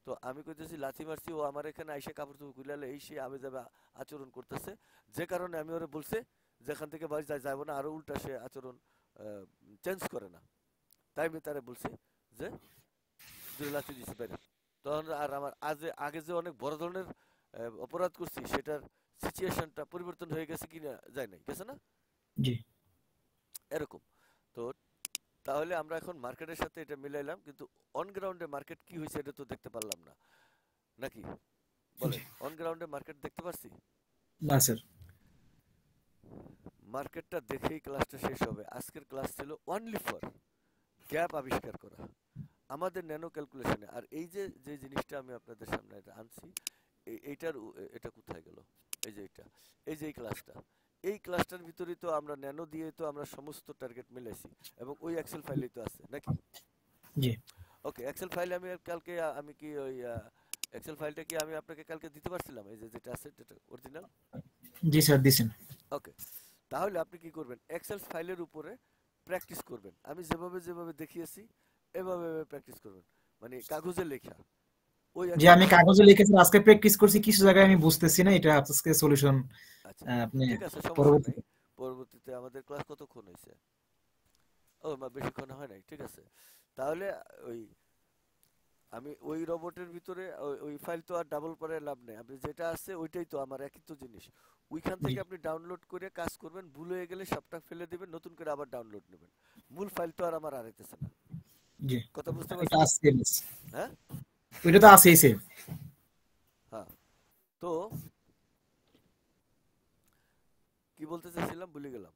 তো আমি কইতেছি লাথি মারছি, ও আমার এখানে আইসে কাপড় চোপড় খুলালে এই সে আমি যাবে আচরণ করতেছে, যে কারণে আমি ওরে বলছে যেখান থেকে বাড়ি যাবো না, আরো উল্টা সে আচরণ চেঞ্জ করে না, তাই আমি তারে বলছি যে 2 লাথি দিছি বাইরে। তখন আর আমার আগে যে অনেক বড় ধরনের অপরাধ করছি সেটার সিচুয়েশনটা পরিবর্তন হয়ে গেছে কি না, যায় নাই, গেছে না? জি এরকম। তো তাহলে আমরা এখন মার্কেটের সাথে এটা মিলাইলাম, কিন্তু অন গ্রাউন্ডে মার্কেট কি হয়েছে এটা তো দেখতে পারলাম না, নাকি জি। বলেন? অন গ্রাউন্ডে মার্কেট দেখতে পারছি? না স্যার। মার্কেটটা দেখেই ক্লাসটা শেষ হবে। আজকের ক্লাস ছিল অনলি ফর গ্যাপ আবিষ্কার করা আমাদের ন্যানো ক্যালকুলেশনে। আর এই যে যে জিনিসটা আমি আপনাদের সামনে এটা আনছি, এটা কোথায় গেল? এই যে এটা, এই যে এই ক্লাসটার ভিতরেই তো আমরা ন্যানো দিয়ে তো আমরা সমস্ত টার্গেট মিলাইছি, এবং ওই এক্সেল ফাইলেই তো আছে, নাকি? জি ওকে, এক্সেল ফাইলে আমি কালকে আমি কি ওই এক্সেল ফাইলটা কি আমি আপনাকে কালকে দিতে পারছিলাম, এই যে যেটা আছে যেটা অরিজিনাল? জি স্যার দিছেন। ওকে, তাহলে আপনি কি করবেন, এক্সেল ফাইলের উপরে প্র্যাকটিস করবেন। আমি যেভাবে যেভাবে দেখিয়েছি এভাবে প্র্যাকটিস করবেন, মানে কাগজে লেখা ওই যে এক্সেল আমি ফাইল। কাগজে লিখেছি, আজকে প্র্যাকটিস করছি, কিছু জায়গায় আমি বুঝতেছি না, এটা আজকে সলিউশন আচ্ছা, আপনি ঠিক আছে, সমস্যা নাই। পরবর্তীতে। পরবর্তীতে আমাদের ক্লাস কতক্ষণ হয়েছে? ও মা, বেশিক্ষণ হয় নাই, ঠিক আছে। তাহলে ওই আমি ওই রোবটের ভিতরে ওই ফাইল তো আর ডাবল করে লাভ নেই, আপনি যেটা আছে ওইটাই তো আমার একই তো জিনিস। ওইখান জি থেকে আপনি ডাউনলোড করে কাজ করবেন, ভুল হয়ে গেলে সবটা ফেলে দিবেন, নতুন করে আবার ডাউনলোড নেবেন। মূল ফাইল তো আর আমার আড়াইতেছে না। জি। কথা বুঝতে এটা পারছেন? আছে, হ্যাঁ ওইটা তো আছেই স্যার। হ্যাঁ। তো কি বলতে চাইছিলাম ভুলে গেলাম।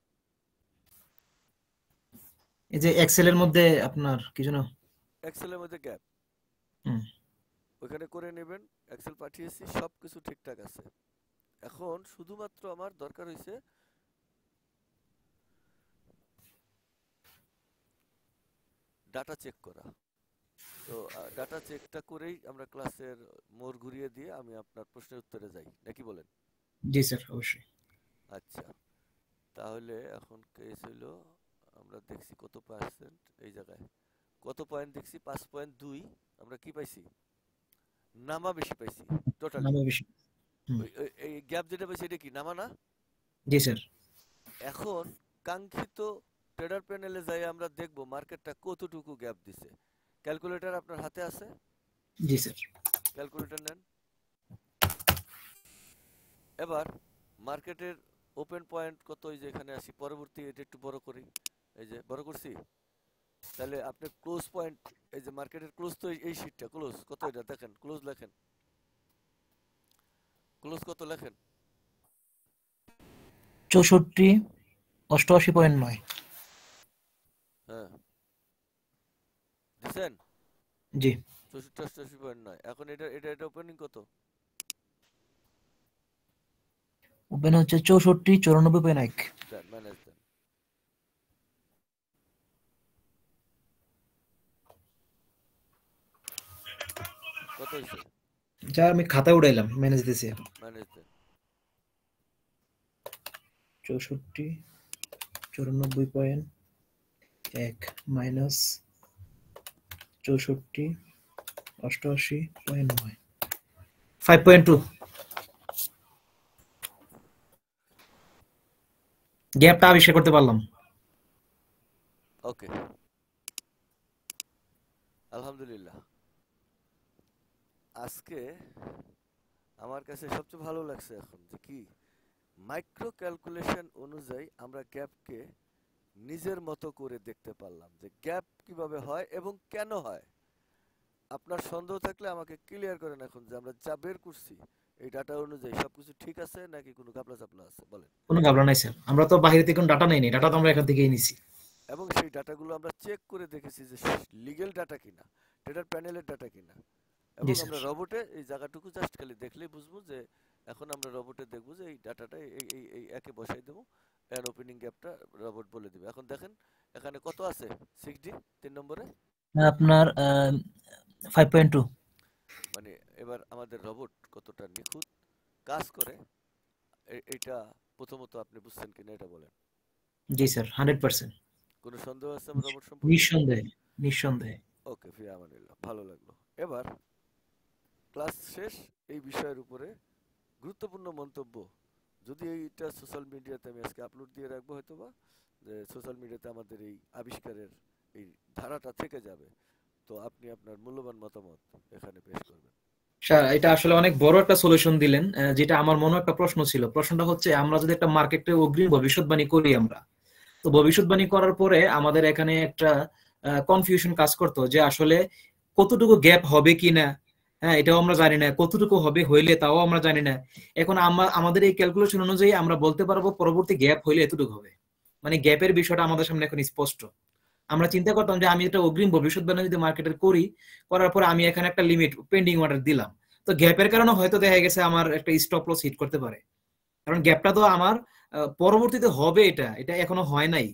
এই যে এক্সেল এর মধ্যে আপনার কি যেন। এক্সেলের মধ্যে গ্যাপ হুম, ওইখানে করে নেবেন। এক্সেল পাঠিয়েছি, সব কিছু ঠিকঠাক আছে। এখন শুধুমাত্র আমার দরকার হয়েছে ডাটা চেক করা। তো ডাটা চেকটা করেই আমরা ক্লাসের মোড় ঘুরিয়ে দিয়ে আমি আপনার প্রশ্নের উত্তরে যাই, নাকি বলেন? জি স্যার, অবশ্যই। আচ্ছা, তাহলে এখন কেস হইলো, আমরা দেখছি কত পার্সেন্ট এই জায়গায়, কত পয়েন্ট দেখছি, 5.2। আমরা কি পাইছি? নামা বেশি পাইছি টোটালি। নামে বেশি। হুম। এই গ্যাপ যেটা পাইছি এটা কি নামা না? জি স্যার। এখন কাঙ্ক্ষিত ট্রেডার প্যানেলে যাই আমরা দেখব মার্কেটটা কতটুকু গ্যাপ দিছে। ক্যালকুলেটর আপনার হাতে আছে? জি স্যার। ক্যালকুলেটর নেন। এবার মার্কেটের ওপেন পয়েন্ট কত, এই যে এখানে আসি, পরবর্তী এটা একটু বড় করি, এই যে বড় করছি। তাহলে আপনি ক্লোজ পয়েন্ট, এই যে মার্কেটের ক্লোজ তো এই শিটটা ক্লোজ কত, এটা দেখেন, ক্লোজ লেখেন, ক্লোজ কত লেখেন? 64, 88.9। হ্যাঁ, দিছেন জি। 64, 88.9। এখন এটা এটা এটা ওপেনিং কত? ওপেন হচ্ছে 64, 94.1। দেন ম্যানেজ দেন। কত হয়েছে? যা আমি খাতায় উড়াইলাম, ম্যানেজ দিছি। ম্যানেজ দেন। 64, 94.1 মাইনাস 64, 88.9, 5.2। গ্যাপটা আবিষ্কার করতে পারলাম। ওকে, আলহামদুলিল্লাহ। আজকে আমার কাছে সবচেয়ে ভালো লাগছে এখন যে কি, মাইক্রো ক্যালকুলেশন অনুযায়ী আমরা গ্যাপকে নিজের মতো করে দেখতে পারলাম যে গ্যাপ কিভাবে হয় এবং কেন হয়। আপনার সন্দেহ থাকলে আমাকে ক্লিয়ার করেন এখন, যে আমরা যা বের করছি এই ডাটা অনুযায়ী সবকিছু ঠিক আছে নাকি কোনো ঘাপলা চাপলা আছে, বলেন। কোনো ঘাবলা নাই স্যার, আমরা তো বাইরে থেকে কোনো ডাটা নেইনি, ডাটা তো আমরা এখান থেকেই নিছি। এবং সেই ডাটাগুলো আমরা চেক করে দেখেছি যে লিগ্যাল ডাটা কিনা, ট্রেডার প্যানেলের ডাটা কিনা। জি এবং স্যার। আমরা রবোটে এই জায়গাটুকু জাস্ট খালি দেখলেই বুঝবো যে, এখন আমরা রবোটে দেখবো যে এই ডাটাটা এই এই এই একে বসাই দেবো, এর ওপেনিং গ্যাপটা রবোট বলে দিবে। এখন দেখেন এখানে কত আছে, 6D 3 নম্বরে আপনার 5.2। মানে এবার আমাদের রবোট কতটা নিখুঁত কাজ করে এইটা প্রথমত আপনি বুঝছেন কিনা এটা বলেন। জি স্যার, 100%। কোনো সন্দেহ আছে আমার রবোট সম্পর্কে? নিঃসন্দেহে, নিঃসন্দেহে। ওকে, ফি আমানিল্লাহ, ভালো লাগলো। এবার ক্লাস শেষ, এই বিষয়ের উপরে গুরুত্বপূর্ণ মন্তব্য, যদি এইটা সোশ্যাল মিডিয়াতে আমি আজকে আপলোড দিয়ে রাখবো হয়তোবা, যে সোশ্যাল মিডিয়াতে আমাদের এই আবিষ্কারের এই ধারাটা থেকে যাবে, তো আপনি আপনার মূল্যবান মতামত এখানে পেশ করবেন। স্যার, এটা আসলে অনেক বড় একটা সলিউশন দিলেন, যেটা আমার মনে একটা প্রশ্ন ছিল। প্রশ্নটা হচ্ছে, আমরা যদি একটা মার্কেটে অগ্রিম ভবিষ্যৎবাণী করি, আমরা তো ভবিষ্যৎবাণী করার পরে আমাদের এখানে একটা কনফিউশন কাজ করতো যে আসলে কতটুকু গ্যাপ হবে কিনা। হ্যাঁ, এটাও আমরা জানি না, কতটুকু হবে হইলে তাও আমরা জানি না। এখন আমরা আমাদের এই ক্যালকুলেশন অনুযায়ী আমরা বলতে পারবো পরবর্তী গ্যাপ হইলে এতটুকু হবে, মানে গ্যাপের বিষয়টা আমাদের সামনে এখন স্পষ্ট। আমরা চিন্তা করতাম যে আমি একটা অগ্রিম ভবিষ্যৎবাণী যদি মার্কেটের করি, করার পর আমি এখানে একটা লিমিট পেন্ডিং অর্ডার দিলাম, তো গ্যাপের কারণে হয়তো দেখা গেছে আমার একটা স্টপ লস হিট করতে পারে। কারণ গ্যাপটা তো আমার পরবর্তীতে হবে, এটা এটা এখনো হয় নাই,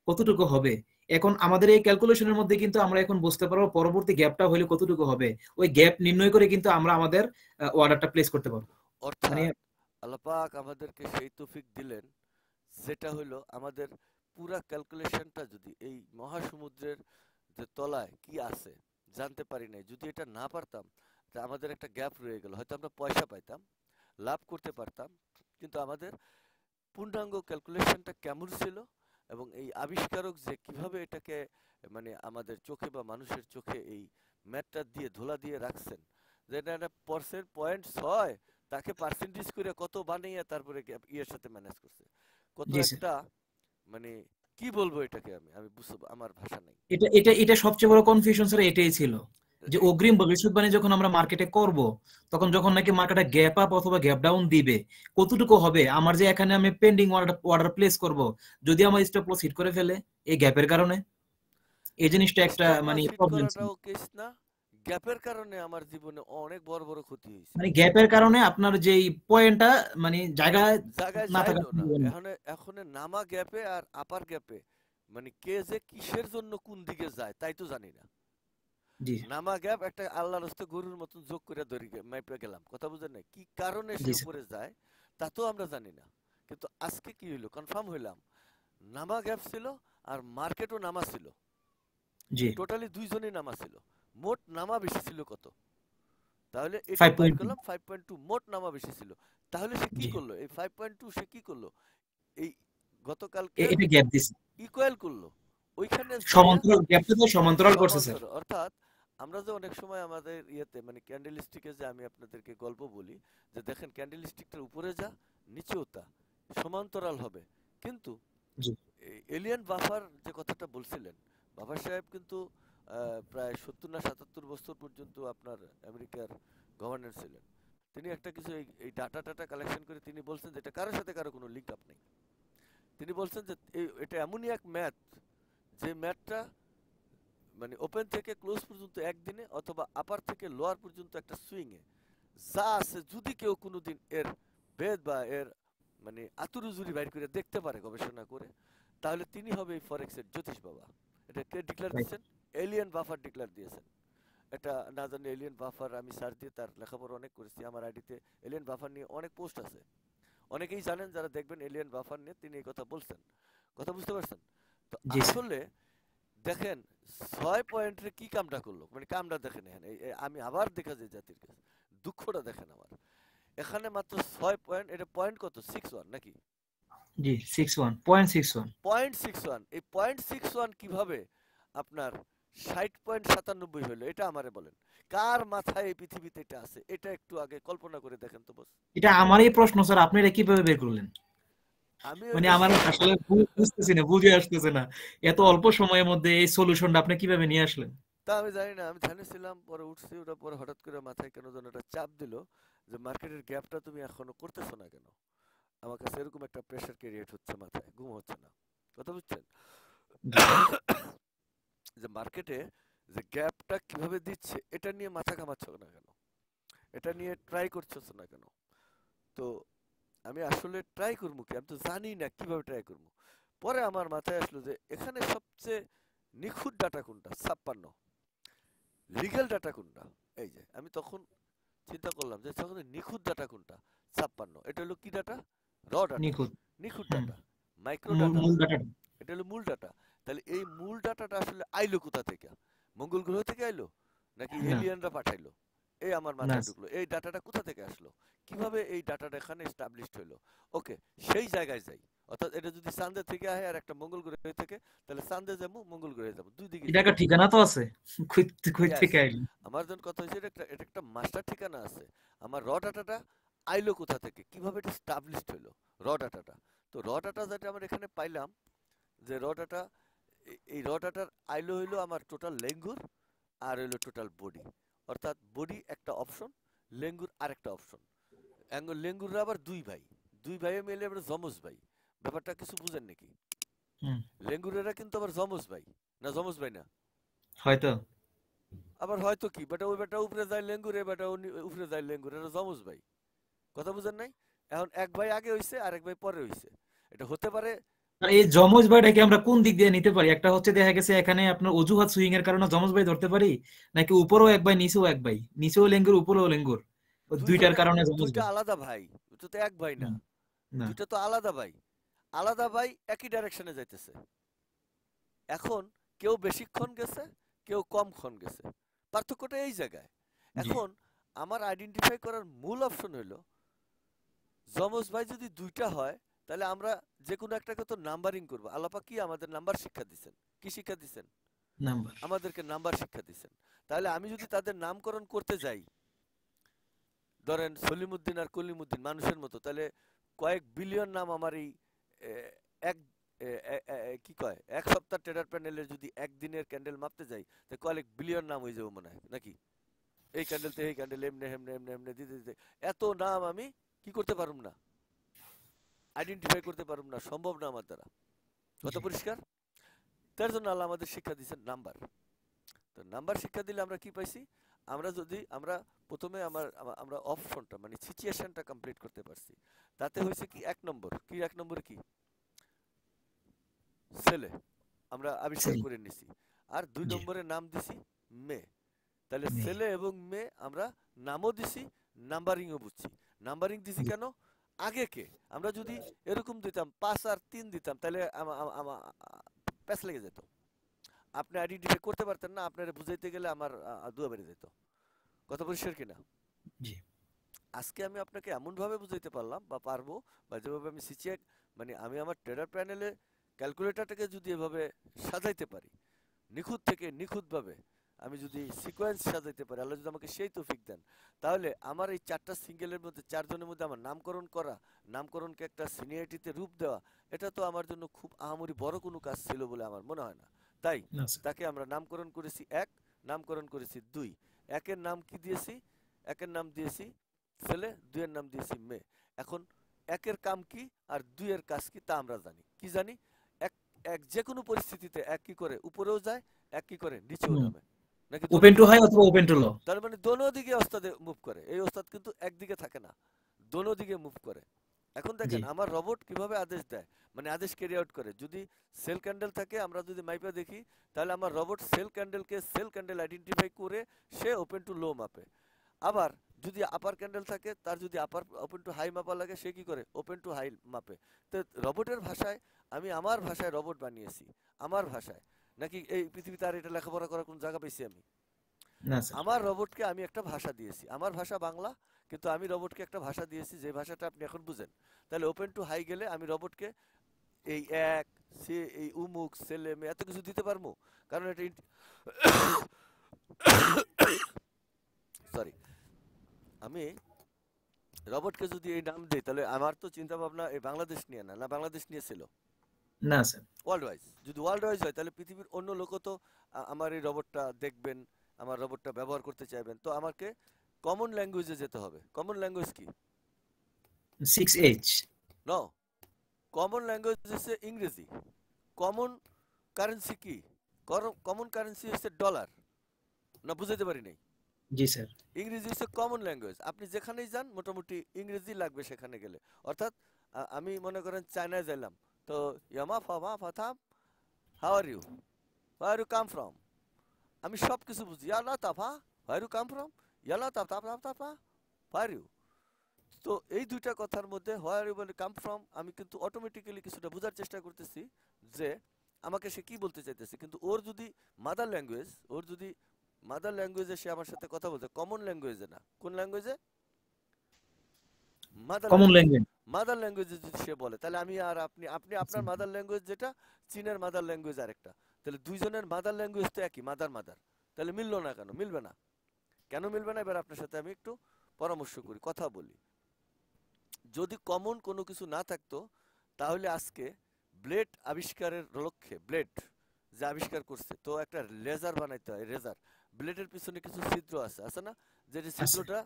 কতটুকু হবে। এখন আমাদের এই ক্যালকুলেশনের মধ্যে কিন্তু আমরা এখন বুঝতে পারবো পরবর্তী গ্যাপটা হলে কতটুকু হবে। ওই গ্যাপ নির্ণয় করে কিন্তু আমরা আমাদের অর্ডারটা প্লেস করতে পারবো। মানে অর্থাৎ আল্লাহ পাক আমাদেরকে সেই তৌফিক দিলেন, যেটা হলো আমাদের পুরা ক্যালকুলেশনটা যদি এই মহাসমুদ্রের যে তলায় কি আছে জানতে পারি নাই, যদি এটা না পারতাম, তা আমাদের একটা গ্যাপ রয়ে গেল, হয়তো আমরা পয়সা পাইতাম, লাভ করতে পারতাম, কিন্তু আমাদের পূর্ণাঙ্গ ক্যালকুলেশনটা কেমন ছিল এবং এই আবিষ্কারক যে কিভাবে এটাকে মানে আমাদের চোখে বা মানুষের চোখে এই ম্যাথটা দিয়ে ধোলা দিয়ে রাখছেন, যেটা একটা পয়েন্ট 6 তাকে পার্সেন্টেজ করে কত বানিয়ে তারপরে ইয়ের সাথে ম্যানেজ করছে, কত জি স্যার, একটা মানে কি বলবো এটাকে, আমি বুঝতে আমার ভাষা নাই। এটা এটা এটা সবচেয়ে বড় কনফিউশন স্যার এটাই ছিল, যে এই অগ্রিম ভবিষ্যৎবাণী যখন আমরা মার্কেটে করব, তখন যখন নাকি মার্কেটে গ্যাপ আপ অথবা গ্যাপ ডাউন দিবে, কতটুকু হবে আমার, যে এখানে আমি পেন্ডিং অর্ডার প্লেস করব, যদি আমার স্টপ লস হিট করে ফেলে এই গ্যাপের কারণে, এই জিনিসটা একটা স্টপ মানে লস হিট প্রবলেম ছিল। করাটাও কেস না, গ্যাপের কারণে আমার জীবনে অনেক বড় বড় ক্ষতি হয়েছে। মানে গ্যাপের কারণে আপনার যেই পয়েন্টটা মানে জায়গায় জায়গায় না থাকা। যাইলো না, এখন এখন নামা গ্যাপে আর আপার গ্যাপে মানে কে যে কিসের জন্য কোন দিকে যায় তাই তো জানি না। জি নামা গ্যাপ একটা আল্লাহর হস্তে গরুর মতন যোগ করে ধরে মাইপে গেলাম, কথা বুঝেন না, কি কারণে সে জি স্যার। উপরে যায় তা তো আমরা জানি না। কিন্তু আজকে কি হইলো, কনফার্ম হইলাম নামা গ্যাপ ছিল আর মার্কেটও নামা ছিল, জি টোটালি দুইজনই নামা ছিল। মোট নামা বেশি ছিল কত, তাহলে এটাও বাইর 5.2। করলাম 5.2 মোট নামা বেশি ছিল। তাহলে সে কি জি করলো, এই 5.2 সে কি করলো, এই গতকালকে এটা গ্যাপ দিছে, ইকুয়াল করলো ওইখানে যাইয়া সমান্তরাল গ্যাপটা তো সমান্তরাল করছে স্যার। সমান্তর। অর্থাৎ আমরা যে অনেক সময় আমাদের ইয়েতে মানে ক্যান্ডেল স্টিকে যে আমি আপনাদেরকে গল্প বলি যে দেখেন ক্যান্ডেল স্টিকটার উপরে যা নিচেও তা সমান্তরাল হবে, কিন্তু জি এলিয়ান বাফার যে কথাটা বলছিলেন, বাফার সাহেব কিন্তু প্রায় 70 না 77 বছর পর্যন্ত আপনার আমেরিকার গভর্নর ছিলেন। তিনি একটা কিছু এই ডাটা টাটা কালেকশন করে তিনি বলছেন যে এটা কারোর সাথে কারো কোনো লিঙ্ক আপ নেই। তিনি বলছেন যে এটা এমনই এক ম্যাথ যে ম্যাথটা মানে ওপেন থেকে ক্লোজ পর্যন্ত একদিনে অথবা আপার থেকে লোয়ার পর্যন্ত একটা সুইং এ যা আছে যদি কেউ কোনোদিন এর ভেদ বা এর মানে আতুরুজুরি বাইর করে দেখতে পারে গবেষণা করে, তাহলে তিনি হবে এই ফরেক্সের জ্যোতিষ বাবা। এটা কে ডিক্লেয়ার রাইট। দিয়েছেন? এলিয়ান বাফার ডিক্লেয়ার দিয়েছেন। এটা না জানি এলিয়ান বাফার, আমি সার্চ দিয়ে তার লেখাপড়া অনেক করেছি, আমার আইডিতে এলিয়ান বাফার নিয়ে অনেক পোস্ট আছে, অনেকেই জানেন যারা দেখবেন এলিয়ান বাফার নিয়ে তিনি এই কথা বলছেন। কথা বুঝতে পারছেন? তো জি স্যার। আসলে দেখেন 6 পয়েন্টের কি কামটা করলো, মানে কামটা দেখেন এখানে আমি আবার দেখা যায় জাতির কাছে দুঃখটা দেখেন আমার, এখানে মাত্র 6 পয়েন্ট, এটা পয়েন্ট কত 61 নাকি জি 61.61। 0.61, এই 0.61 কিভাবে আপনার 60.97 হলো এটা আমারে বলেন, কার মাথায় এই পৃথিবীতে এটা আছে, এটা একটু আগে কল্পনা করে দেখেন তো বস। এটা আমারই প্রশ্ন স্যার, আপনি এটা কিভাবে বের করলেন? আমি মানে ওইটা আমার আসলে বুঝতেছি না, বুঝে আসতেছে না, এত অল্প সময়ের মধ্যে এই সলিউশনটা আপনি কিভাবে নিয়ে আসলেন? তা আমি জানি না, আমি ধ্যানে ছিলাম, পরে উঠছি, ওটা পরে হঠাৎ করে মাথায় কেন যেন একটা চাপ দিল যে মার্কেটের গ্যাপটা তুমি এখনো করতেছো না কেন। আমার কাছে এরকম একটা প্রেসার ক্রিয়েট হচ্ছে, মাথায় ঘুম হচ্ছে না, কথা বুঝছেন? জি যে মার্কেটে যে গ্যাপটা কিভাবে দিচ্ছে এটা নিয়ে মাথা ঘামাচ্ছ না কেন, এটা নিয়ে ট্রাই করছো না কেন? তো আমি আসলে ট্রাই করবো কি, আমি তো জানি না কিভাবে ট্রাই করবো। পরে আমার মাথায় আসলো যে এখানে সবচেয়ে নিখুঁত ডাটা কোনটা, 56, লিগ্যাল ডাটা কোনটা, এই যে আমি তখন চিন্তা করলাম যে তখন নিখুঁত ডাটা কোনটা, 56, এটা হলো কি ডাটা, র ডাটা, নিখুঁত। নিখুঁত হুম। ডাটা, মাইক্রো মূল ডাটা মূল না, ডাটা। এটা হলো মূল ডাটা। তাহলে এই মূল ডাটাটা আসলে আইলো কোথা থেকে, মঙ্গল গ্রহ থেকে আইলো নাকি না এলিয়েনরা পাঠাইলো, এই আমার না মাথায় ঢুকলো এই ডাটাটা কোথা থেকে আসলো, কিভাবে এই ডাটাটা এখানে এস্টাবলিশড হলো। ওকে, সেই জায়গায় যাই, অর্থাৎ এটা যদি চাঁদের থেকে আসে আর একটা মঙ্গল গ্রহে থেকে, তাহলে চাঁদে যাবো মঙ্গল গ্রহে যাবো, দুই দিকে এটা যাবো। একটা ঠিকানা তো আছে, কই কই ইয়াস, থেকে আইলি? আমার যখন কথা হয়েছে এটা একটা মাস্টার ঠিকানা আছে। আমার র ডাটাটা আইলো কোথা থেকে, কিভাবে এটা স্টাবলিশড হলো, র ডাটাটা। তো র ডাটা যেটা আমরা এখানে পাইলাম, যে র ডাটা, এই র ডাটার আইলো হইলো আমার টোটাল লেঙ্গুর আর হইলো টোটাল বডি, অর্থাৎ বডি একটা অপশন, লেঙ্গুর আরেকটা অপশন। লেঙ্গুররা আবার দুই ভাই, দুই ভাইয়ে মিলে আমরা যমজ ভাই, ব্যাপারটা কিছু বুঝেন নাকি? হুম। লেঙ্গুরেরা কিন্তু আবার যমজ ভাই, না যমজ ভাই না, হয়তো। আবার হয়তো কি বেটা, ওই বেটা উপরে যায় লেঙ্গুর, এই বেটা উপরে যায় লেঙ্গুর, এরা যমজ ভাই, কথা বুঝেন নাই? এখন এক ভাই আগে হইছে আর এক ভাই পরে হইছে, এটা হতে পারে আর এই যমজ ভাইটাকে আমরা কোন দিক দিয়ে নিতে পারি? একটা হচ্ছে দেখা গেছে এখানে আপনার অজুহাত সুইং এর কারণে যমজ ভাই ধরতে পারি, নাকি উপরেও এক ভাই নিচেও এক ভাই, নিচেও লেঙ্গুর উপরেও লেঙ্গুর, ওই দুইটার দুইজনে কারণে যমজ দুইটা ভাই? আলাদা ভাই, ওটা তো এক ভাই না, হুম, না। দুইটা তো আলাদা ভাই, আলাদা ভাই একই ডাইরেকশনে যাইতেছে। এখন কেউ বেশিক্ষণ গেছে, কেউ কমক্ষণ গেছে, পার্থক্যটা এই জায়গায়। জি এখন আমার আইডেন্টিফাই করার মূল অপশন হলো যমজ ভাই যদি দুইটা হয়, তাহলে আমরা যে কোনো একটাকে তো নাম্বারিং করবো। আল্লাপাক কি আমাদের নাম্বার শিক্ষা দিচ্ছেন, কি শিক্ষা দিচ্ছেন, নাম্বার। আমাদেরকে নাম্বার শিক্ষা দিচ্ছেন। তাহলে আমি যদি তাদের নামকরণ করতে যাই, ধরেন সলিমুদ্দিন আর কলিমুদ্দিন মানুষের মতো, তাহলে কয়েক বিলিয়ন নাম আমার এই এ, এক কি কয় এক সপ্তাহ ট্রেডার প্যানেলের যদি একদিনের ক্যান্ডেল মাপতে যাই, তো কয়েক বিলিয়ন নাম হয়ে যাবো মনে হয় নাকি, এই ক্যান্ডেল থেকে এই ক্যান্ডেল এমনে হেমনে এমনে এমনে দিতে দিতে এত নাম আমি কি করতে পারুম না, আইডেন্টিফাই করতে পারুম না, সম্ভব না আমার দ্বারা, কত জি পরিষ্কার। তার জন্য আল্লাহ আমাদের শিক্ষা দিচ্ছেন নাম্বার। তো নাম্বার শিক্ষা দিলে আমরা কি পাইছি, আমরা যদি আমরা প্রথমে আমরা অপশনটা মানে সিচুয়েশনটা কমপ্লিট করতে পারছি, তাতে হয়েছে কি এক নম্বর কি, এক নম্বরে কি ছেলে, আমরা আবিষ্কার সেল করে নিছি। আর ২ জি নম্বরে নাম দিছি মেয়ে। তাহলে মে ছেলে এবং মেয়ে আমরা নামও দিছি, নাম্বারিংও বুঝছি। নাম্বারিং দিছি জি কেন? আগে কে? আমরা যদি এরকম দিতাম ৫ আর ৩ দিতাম তাহলে প্যাচ লেগে যেত। আপনি আইডেন্টিফাই করতে পারতেন না, আপনারে বুঝাইতে গেলে আমার দুয়া বেড়ে যেত। কথা পরিষ্কার কিনা? জি আজকে আমি আপনাকে এমনভাবে বুঝাইতে পারলাম বা পারবো, বা যেভাবে আমি সিচিয়ে মানে আমি আমার ট্রেডার প্যানেলে ক্যালকুলেটরটাকে যদি এভাবে সাজাইতে পারি, নিখুঁত থেকে নিখুঁতভাবে আমি যদি সিকোয়েন্স সাজাইতে পারি, আল্লাহ যদি আমাকে সেই তৌফিক দেন, তাহলে আমার এই ৪টা সিঙ্গেলের মধ্যে ৪ জনের মধ্যে আমার নামকরণ করা, নামকরণকে একটা সিনিয়রিটিতে রূপ দেওয়া, এটা তো আমার জন্য খুব আহামরি বড় কোনো কাজ ছিল বলে আমার মনে হয় না। তাই না স্যার তাকে আমরা নামকরণ করেছি ১, নামকরণ করেছি ২। ১ এর নাম কি দিয়েছি? ১ এর নাম দিয়েছি ছেলে, ২ এর নাম দিয়েছি মেয়ে। এখন ১ এর কাম কি আর ২ এর কাজ কি তা আমরা জানি। কি জানি? এক এক যেকোনো পরিস্থিতিতে ১ কি করে উপরেও যায়, ১ কি করে নিচেও নামে। নাকি দোনো ওপেন টু দিকে? হাই অথবা ওপেন টু লো তার মানে দোনো দিকে ওস্তাদে মুভ করে। এই ওস্তাদ কিন্তু একদিকে থাকে না, দোনো দিকে মুভ করে। এখন জি দেখেন আমার রোবট কিভাবে আদেশ দেয়, মানে আদেশ ক্যারি আউট করে। যদি সেল ক্যান্ডেল থাকে, আমরা যদি মাইপা দেখি, তাহলে আমার রোবট সেল ক্যান্ডেলকে সেল ক্যান্ডেল আইডেন্টিফাই করে সে ওপেন টু লো মাপে। আবার যদি আপার ক্যান্ডেল থাকে, তার যদি আপার ওপেন টু হাই মাপা লাগে, সে কি করে ওপেন টু হাই মাপে। তো রোবটের ভাষায়, আমি আমার ভাষায় রোবট বানিয়েছি, আমার ভাষায়। নাকি এই পৃথিবীতে আর এটা লেখাপড়া করার কোন জায়গা পেয়েছি আমি? না স্যার আমার রোবটকে আমি একটা ভাষা দিয়েছি, আমার ভাষা বাংলা, কিন্তু আমি রোবটকে একটা ভাষা দিয়েছি যে ভাষাটা আপনি এখন বুঝেন। তাহলে ওপেন টু হাই গেলে আমি রোবটকে এই এক সে এই উমুক ছেলে মেয়ে এত কিছু দিতে পারবো, কারণ এটা সরি, আমি রোবটকে যদি এই নাম দিই, তাহলে আমার তো চিন্তা ভাবনা এই বাংলাদেশ নিয়ে না, না বাংলাদেশ নিয়ে ছিল, না স্যার ওয়ার্ল্ড ওয়াইজ। যদি ওয়ার্ল্ড ওয়াইজ হয়, তাহলে পৃথিবীর অন্য লোকও তো আমার এই রোবটটা দেখবেন, আমার রোবটটা ব্যবহার করতে চাইবেন। তো আমাকে কমন ল্যাঙ্গুয়েজে যেতে হবে। কমন ল্যাঙ্গুয়েজ কি? 6H নো, কমন ল্যাঙ্গুয়েজ হচ্ছে ইংরেজি। কমন কারেন্সি কি? কমন কারেন্সি হচ্ছে ডলার। না বুঝাইতে পারি নাই? জি স্যার ইংরেজি হচ্ছে কমন ল্যাঙ্গুয়েজ। আপনি যেখানেই যান মোটামুটি ইংরেজি লাগবে সেখানে গেলে। অর্থাৎ আমি মনে করেন চায়নায় যাইলাম, তো ইয়ামা ফামা ফাথাম, how are you, where you come from, আমি সব কিছু বুঝি। ইয়ালা তাফা, হোয়ার ইউ কাম ফ্রম, ইয়ালা তাপ তাপ তাপ তাপা, হোয়ার ইউ। তো এই দুইটা কথার মধ্যে হোয়ার ইউ বলে কাম ফ্রম, আমি কিন্তু অটোমেটিক্যালি কিছুটা বোঝার চেষ্টা করতেছি যে আমাকে সে কি বলতে চাইতেছে। কিন্তু ওর যদি মাদার ল্যাঙ্গুয়েজ, ওর যদি মাদার ল্যাঙ্গুয়েজে সে আমার সাথে কথা বলতে, কমন ল্যাঙ্গুয়েজে না, কোন ল্যাঙ্গুয়েজে? Mother common language. Language mother ল্যাঙ্গুয়েজে যদি সে বলে, তাহলে আমি আর আপনি, আপনি আপনার মাদার ল্যাঙ্গুয়েজ যেটা, চীনের মাদার ল্যাঙ্গুয়েজ আরেকটা, তাহলে দুইজনের মাদার ল্যাঙ্গুয়েজ তো একই, মাদার মাদার। তাহলে মিললো না কেন? মিলবে না। কেন মিলবে না? এবার আপনার সাথে আমি একটু পরামর্শ করি, কথা বলি। যদি কমন কোনো কিছু না থাকতো, তাহলে আজকে ব্লেড আবিষ্কারের লক্ষ্যে, ব্লেড যে আবিষ্কার করছে, তো একটা লেজার বানাইতে হয়। লেজার ব্লেডের পিছনে কিছু ছিদ্র আছে, আছে না? যে আছে ছিদ্রটা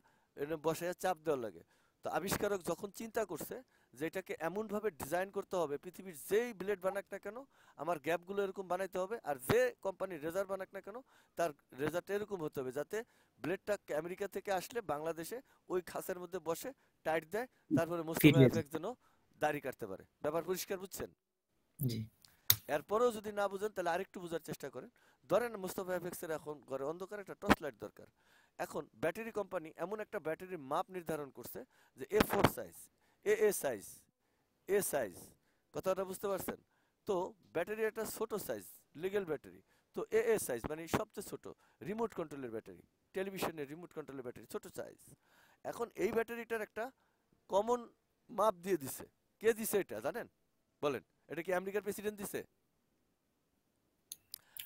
বসায় চাপ দেওয়া লাগে। তো আবিষ্কারক যখন চিন্তা করছে যে এটাকে এমনভাবে ডিজাইন করতে হবে, পৃথিবীর যেই ব্লেড বানাক না কেন আমার গ্যাপগুলো এরকম বানাইতে হবে, আর যে কোম্পানির রেজার বানাক না কেন তার রেজারটা এরকম হতে হবে, যাতে ব্লেডটা আমেরিকা থেকে আসলে বাংলাদেশে ওই খাঁচের মধ্যে বসে টাইট দেয়, তারপরে ফিট মোস্তফা হয়ে এফেক্ট যেন দাড়ি কাটতে পারে। ব্যাপার পরিষ্কার বুঝছেন? জি এরপরেও যদি না বুঝেন, তাহলে আরেকটু বোঝার চেষ্টা করেন। ধরেন মোস্তফা এফেক্সের এখন ঘরে অন্ধকার একটা টর্চ লাইট দরকার। এখন ব্যাটারি কোম্পানি এমন একটা ব্যাটারির মাপ নির্ধারণ করছে যে A4 সাইজ, এ সাইজ, এ সাইজ, কথাটা বুঝতে পারছেন? তো ব্যাটারি একটা ছোট সাইজ, লিগেল ব্যাটারি। তো এ সাইজ মানে সবচেয়ে ছোট রিমোট কন্ট্রোলের ব্যাটারি, টেলিভিশনের রিমোট কন্ট্রোলের ব্যাটারি, ছোট সাইজ। এখন এই ব্যাটারিটার একটা কমন মাপ দিয়ে দিছে। কে দিছে এটা জানেন? বলেন, এটা কি আমেরিকার প্রেসিডেন্ট দিছে?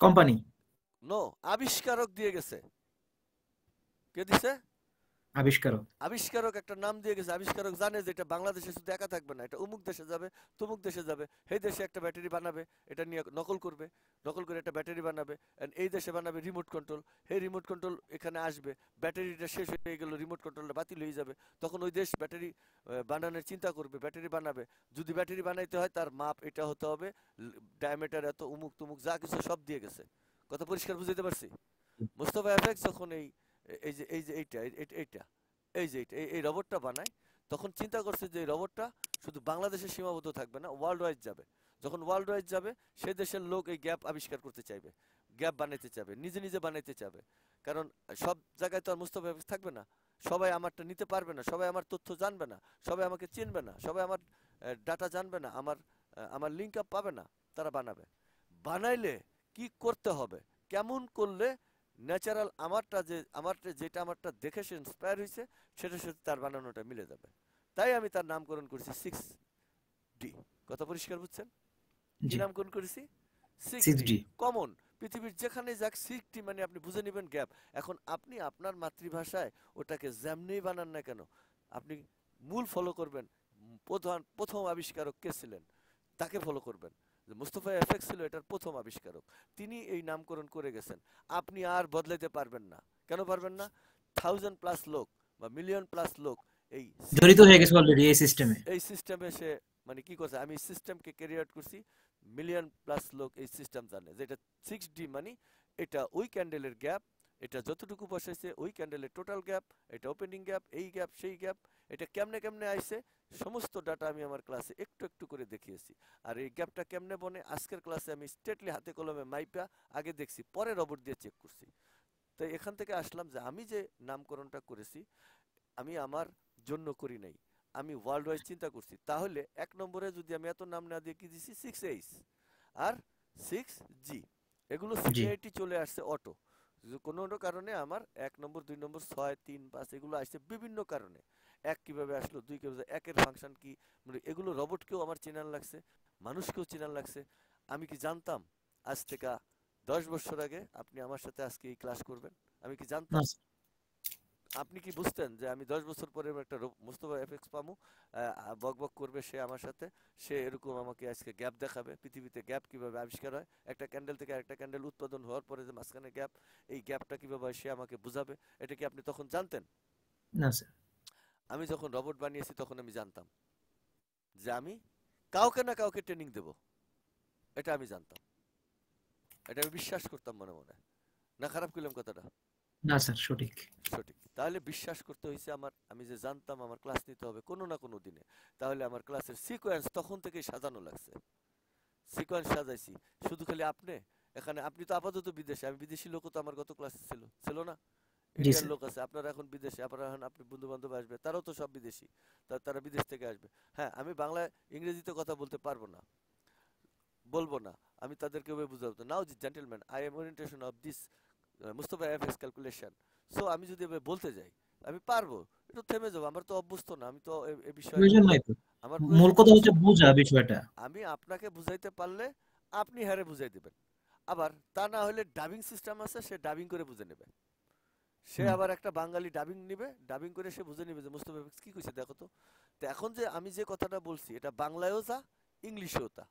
কোম্পানি নো, আবিষ্কারক দিয়ে গেছে। কে দিছে? আবিষ্কারক আবিষ্কারক একটা নাম দিয়ে গেছে। আবিষ্কারক জানে যে এটা বাংলাদেশে শুধু একা থাকবে না, এটা অমুক দেশে যাবে, তমুক দেশে যাবে, সেই দেশে একটা ব্যাটারি বানাবে, এটা নিয়ে নকল করবে, নকল করে একটা ব্যাটারি বানাবে, and এই দেশে বানাবে রিমোট কন্ট্রোল, সেই রিমোট কন্ট্রোল এখানে আসবে, ব্যাটারিটা শেষ হয়ে গেল, রিমোট কন্ট্রোলটা বাতিল হয়ে যাবে, তখন ওই দেশ ব্যাটারি বানানোর চিন্তা করবে, ব্যাটারি বানাবে। যদি ব্যাটারি বানাইতে হয় তার মাপ এটা হতে হবে, ডায়ামিটার এত, অমুক তমুক যা কিছু সব দিয়ে গেছে। কথা পরিষ্কার বুঝাইতে পারছি? মোস্তফা এফেক্স যখন এইটা এই রোবটটা বানায়, তখন চিন্তা করছে যে এই রোবটটা শুধু বাংলাদেশে সীমাবদ্ধ থাকবে না, ওয়ার্ল্ড ওয়াইড যাবে। যখন ওয়ার্ল্ড ওয়াইড যাবে সেই দেশের লোক এই গ্যাপ আবিষ্কার করতে চাইবে, গ্যাপ বানাইতে চাবে, নিজে নিজে বানাইতে চাবে। কারণ সব জায়গায় তো আর মুস্তাফা হাফেজ থাকবে না, সবাই আমারটা নিতে পারবে না, সবাই আমার তথ্য জানবে না, সবাই আমাকে চিনবে না, সবাই আমার ডাটা জানবে না, আমার লিঙ্ক আপ পাবে না। তারা বানাবে, বানাইলে কি করতে হবে, কেমন করলে ন্যাচারাল আমারটা দেখে সে ইন্সপায়ার হয়েছে সেটার সাথে তার বানানোটা মিলে যাবে। তাই আমি তার নামকরণ করেছি 6D। কথা পরিষ্কার বুঝছেন? কি জি, নামকরণ করেছি? 6D। 6D। কমন, পৃথিবীর যেখানে যাক 6D মানে আপনি বুঝে নেবেন গ্যাপ। এখন আপনি আপনার মাতৃভাষায় ওটাকে যেমনিই বানান না কেন, আপনি মূল ফলো করবেন। প্রথম আবিষ্কারক কে ছিলেন তাকে ফলো করবেন। যে মুস্তফা এফএক্স ছিল এটার প্রথম আবিষ্কারক, তিনি এই নামকরণ করে গেছেন। আপনি আর বদলাইতে পারবেন না। কেন পারবেন না? 1000+ লোক বা মিলিয়ন+ লোক এই জড়িত হয়ে গেছে অলরেডি এই সিস্টেমে। সিস্টেমে সে মানে কি করছে, আমি সিস্টেমকে ক্যারি আউট করছি। মিলিয়ন+ লোক এই সিস্টেম জানে যে এটা 6D মানে এটা ওই ক্যান্ডেলের গ্যাপ, এটা যতটুকু বসাইছে ওই ক্যান্ডেলের টোটাল গ্যাপ, এটা ওপেনিং গ্যাপ, এই গ্যাপ সেই গ্যাপ, এটা কেমনে কেমনে আইছে সমস্ত ডাটা আমি আমার ক্লাসে একটু একটু করে দেখিয়েছি। আর এই গ্যাপটা কেমনে বনে আজকের ক্লাসে আমি স্ট্রেটলি হাতে কলমে মাইপা আগে দেখছি, পরে রবট দিয়ে চেক করছি। তো এখান থেকে আসলাম যে আমি যে নামকরণটা করেছি আমি আমার জন্য করি নাই, আমি ওয়ার্ল্ড ওয়াইড চিন্তা করছি। তাহলে 1 নম্বরে যদি আমি এত নাম না দিয়ে কি দিছি 6H আর 6G, এগুলো জি, সিনিয়রিটি চলে আসছে অটো। কোনো কারণে আমার 1 নম্বর 2 নম্বর 6 3 5 এগুলো আসছে বিভিন্ন কারণে। এক কিভাবে আসলো, দুই কিভাবে, একের ফাংশন কি, মানে এগুলো রবটকেও আমার চেনান লাগছে, মানুষকেও চেনান লাগছে। আমি কি জানতাম আজ থেকে 10 বছর আগে আপনি আমার সাথে আজকে এই ক্লাস করবেন? আমি কি না জানতাম? আপনি কি বুঝতেন যে আমি 10 বছর পরে একটা মুস্তফা এফএক্স পামু, বক বক করবে সে আমার সাথে, সে এরকম আমাকে আজকে গ্যাপ দেখাবে, পৃথিবীতে গ্যাপ কিভাবে আবিষ্কার হয়, একটা ক্যান্ডেল থেকে আরেকটা ক্যান্ডেল উৎপাদন হওয়ার পরে যে মাঝখানে গ্যাপ, এই গ্যাপটা কিভাবে হয় সে আমাকে বুঝাবে? এটা কি আপনি তখন জানতেন? না স্যার। আমি যখন রবট বানিয়েছি তখন আমি জানতাম যে আমি কাউকে না কাউকে ট্রেনিং দেব, এটা আমি জানতাম, এটা আমি বিশ্বাস করতাম মনে মনে। না খারাপ করলাম কথাটা? না স্যার, সঠিক। সঠিক। তাহলে বিশ্বাস করতে হয়েছে আমার, আমি যে জানতাম আমার ক্লাস নিতে হবে কোনো না কোনো দিনে, তাহলে আমার ক্লাসের সিকোয়েন্স তখন থেকেই সাজানো লাগছে। সিকোয়েন্স সাজাইছি। শুধু খালি আপনি এখানে, আপনি তো আপাতত বিদেশে, আমি বিদেশি লোকও তো আমার গত ক্লাসে ছিল ছিল না? জি ইন্ডিয়ার স্যার। লোক আছে, আপনারা এখন বিদেশে, আপনারা এখন আপনি বন্ধু বান্ধব আসবে, তারাও তো সব বিদেশি, তারা বিদেশ থেকে আসবে। হ্যাঁ, আমি বাংলা ইংরেজিতে কথা বলতে পারবো না, বলবো না, আমি তাদেরকে ওভাবে বুঝাবো। Now the gentleman, I am orientation of this Mustafa FX calculation. So আমি যদি এভাবে বলতে যাই আমি পারবো, একটু থেমে যাবো, আমার তো অভ্যস্ত না, আমি তো এ বিষয়ে প্রয়োজন নাই তো। আমার মূল প্রয়োজন কথা নাই। হচ্ছে বোঝা বিষয়টা। আমি আপনাকে বুঝাইতে পারলে আপনি হারে বুঝাই দিবেন। আবার তা না হলে ডাবিং সিস্টেম আছে, সে ডাবিং করে বুঝে নেবে। সে হুম। আবার একটা বাঙালি ডাবিং নিবে, ডাবিং করে সে বুঝে নিবে যে মুস্তফা এফএক্স কি কইছে দেখো তো। তো এখন যে আমি যে কথাটা বলছি এটা বাংলায়ও যা, ইংলিশেও তা।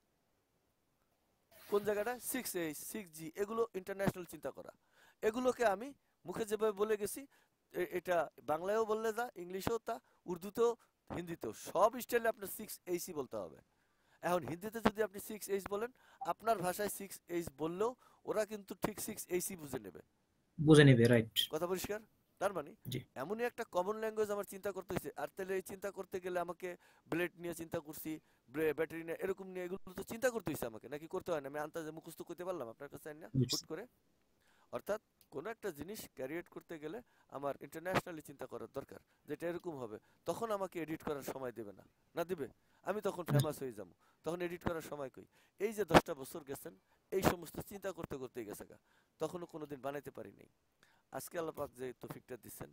কোন জায়গাটা 6H 6G এগুলো ইন্টারন্যাশনাল চিন্তা করা, এগুলোকে আমি মুখে যেভাবে বলে গেছি এটা বাংলায়ও বললে যা, ইংলিশেও তা, উর্দুতেও, হিন্দিতেও সব স্টাইলে আপনার 6H বলতে হবে। এখন হিন্দিতে যদি আপনি 6H বলেন, আপনার ভাষায় 6H বললেও ওরা কিন্তু ঠিক 6H বুঝে নেবে। বুঝে নিবে, রাইট। কথা পরিষ্কার? তার মানে জি। এমনই একটা কমন ল্যাঙ্গুয়েজ আমার চিন্তা করতে হয়েছে। আর তাহলে এই চিন্তা করতে গেলে আমাকে ব্লেড নিয়ে চিন্তা করছি, ব্যাটারি নিয়ে, এরকম নিয়ে, এগুলো তো চিন্তা করতে হয়েছে আমাকে, নাকি করতে হয় না? আমি আন্তাজে মুখস্থ করতে পারলাম আপনার কাছে না হুট বুঝছি। করে? অর্থাৎ কোনো একটা জিনিস ক্যারিয়েট করতে গেলে আমার ইন্টারন্যাশনালি চিন্তা করার দরকার, যেটা এরকম হবে। তখন আমাকে এডিট করার সময় দেবে না, না দিবে? আমি তখন না, ফেমাস হয়ে যাবো, তখন এডিট করার সময় কই? এই যে 10টা বছর গেছেন এই সমস্ত চিন্তা করতে করতেই গেছে গা, তখনও কোনোদিন বানাইতে পারি নাই। আজকে আল্লাহ পাক যে তৌফিকটা দিচ্ছেন,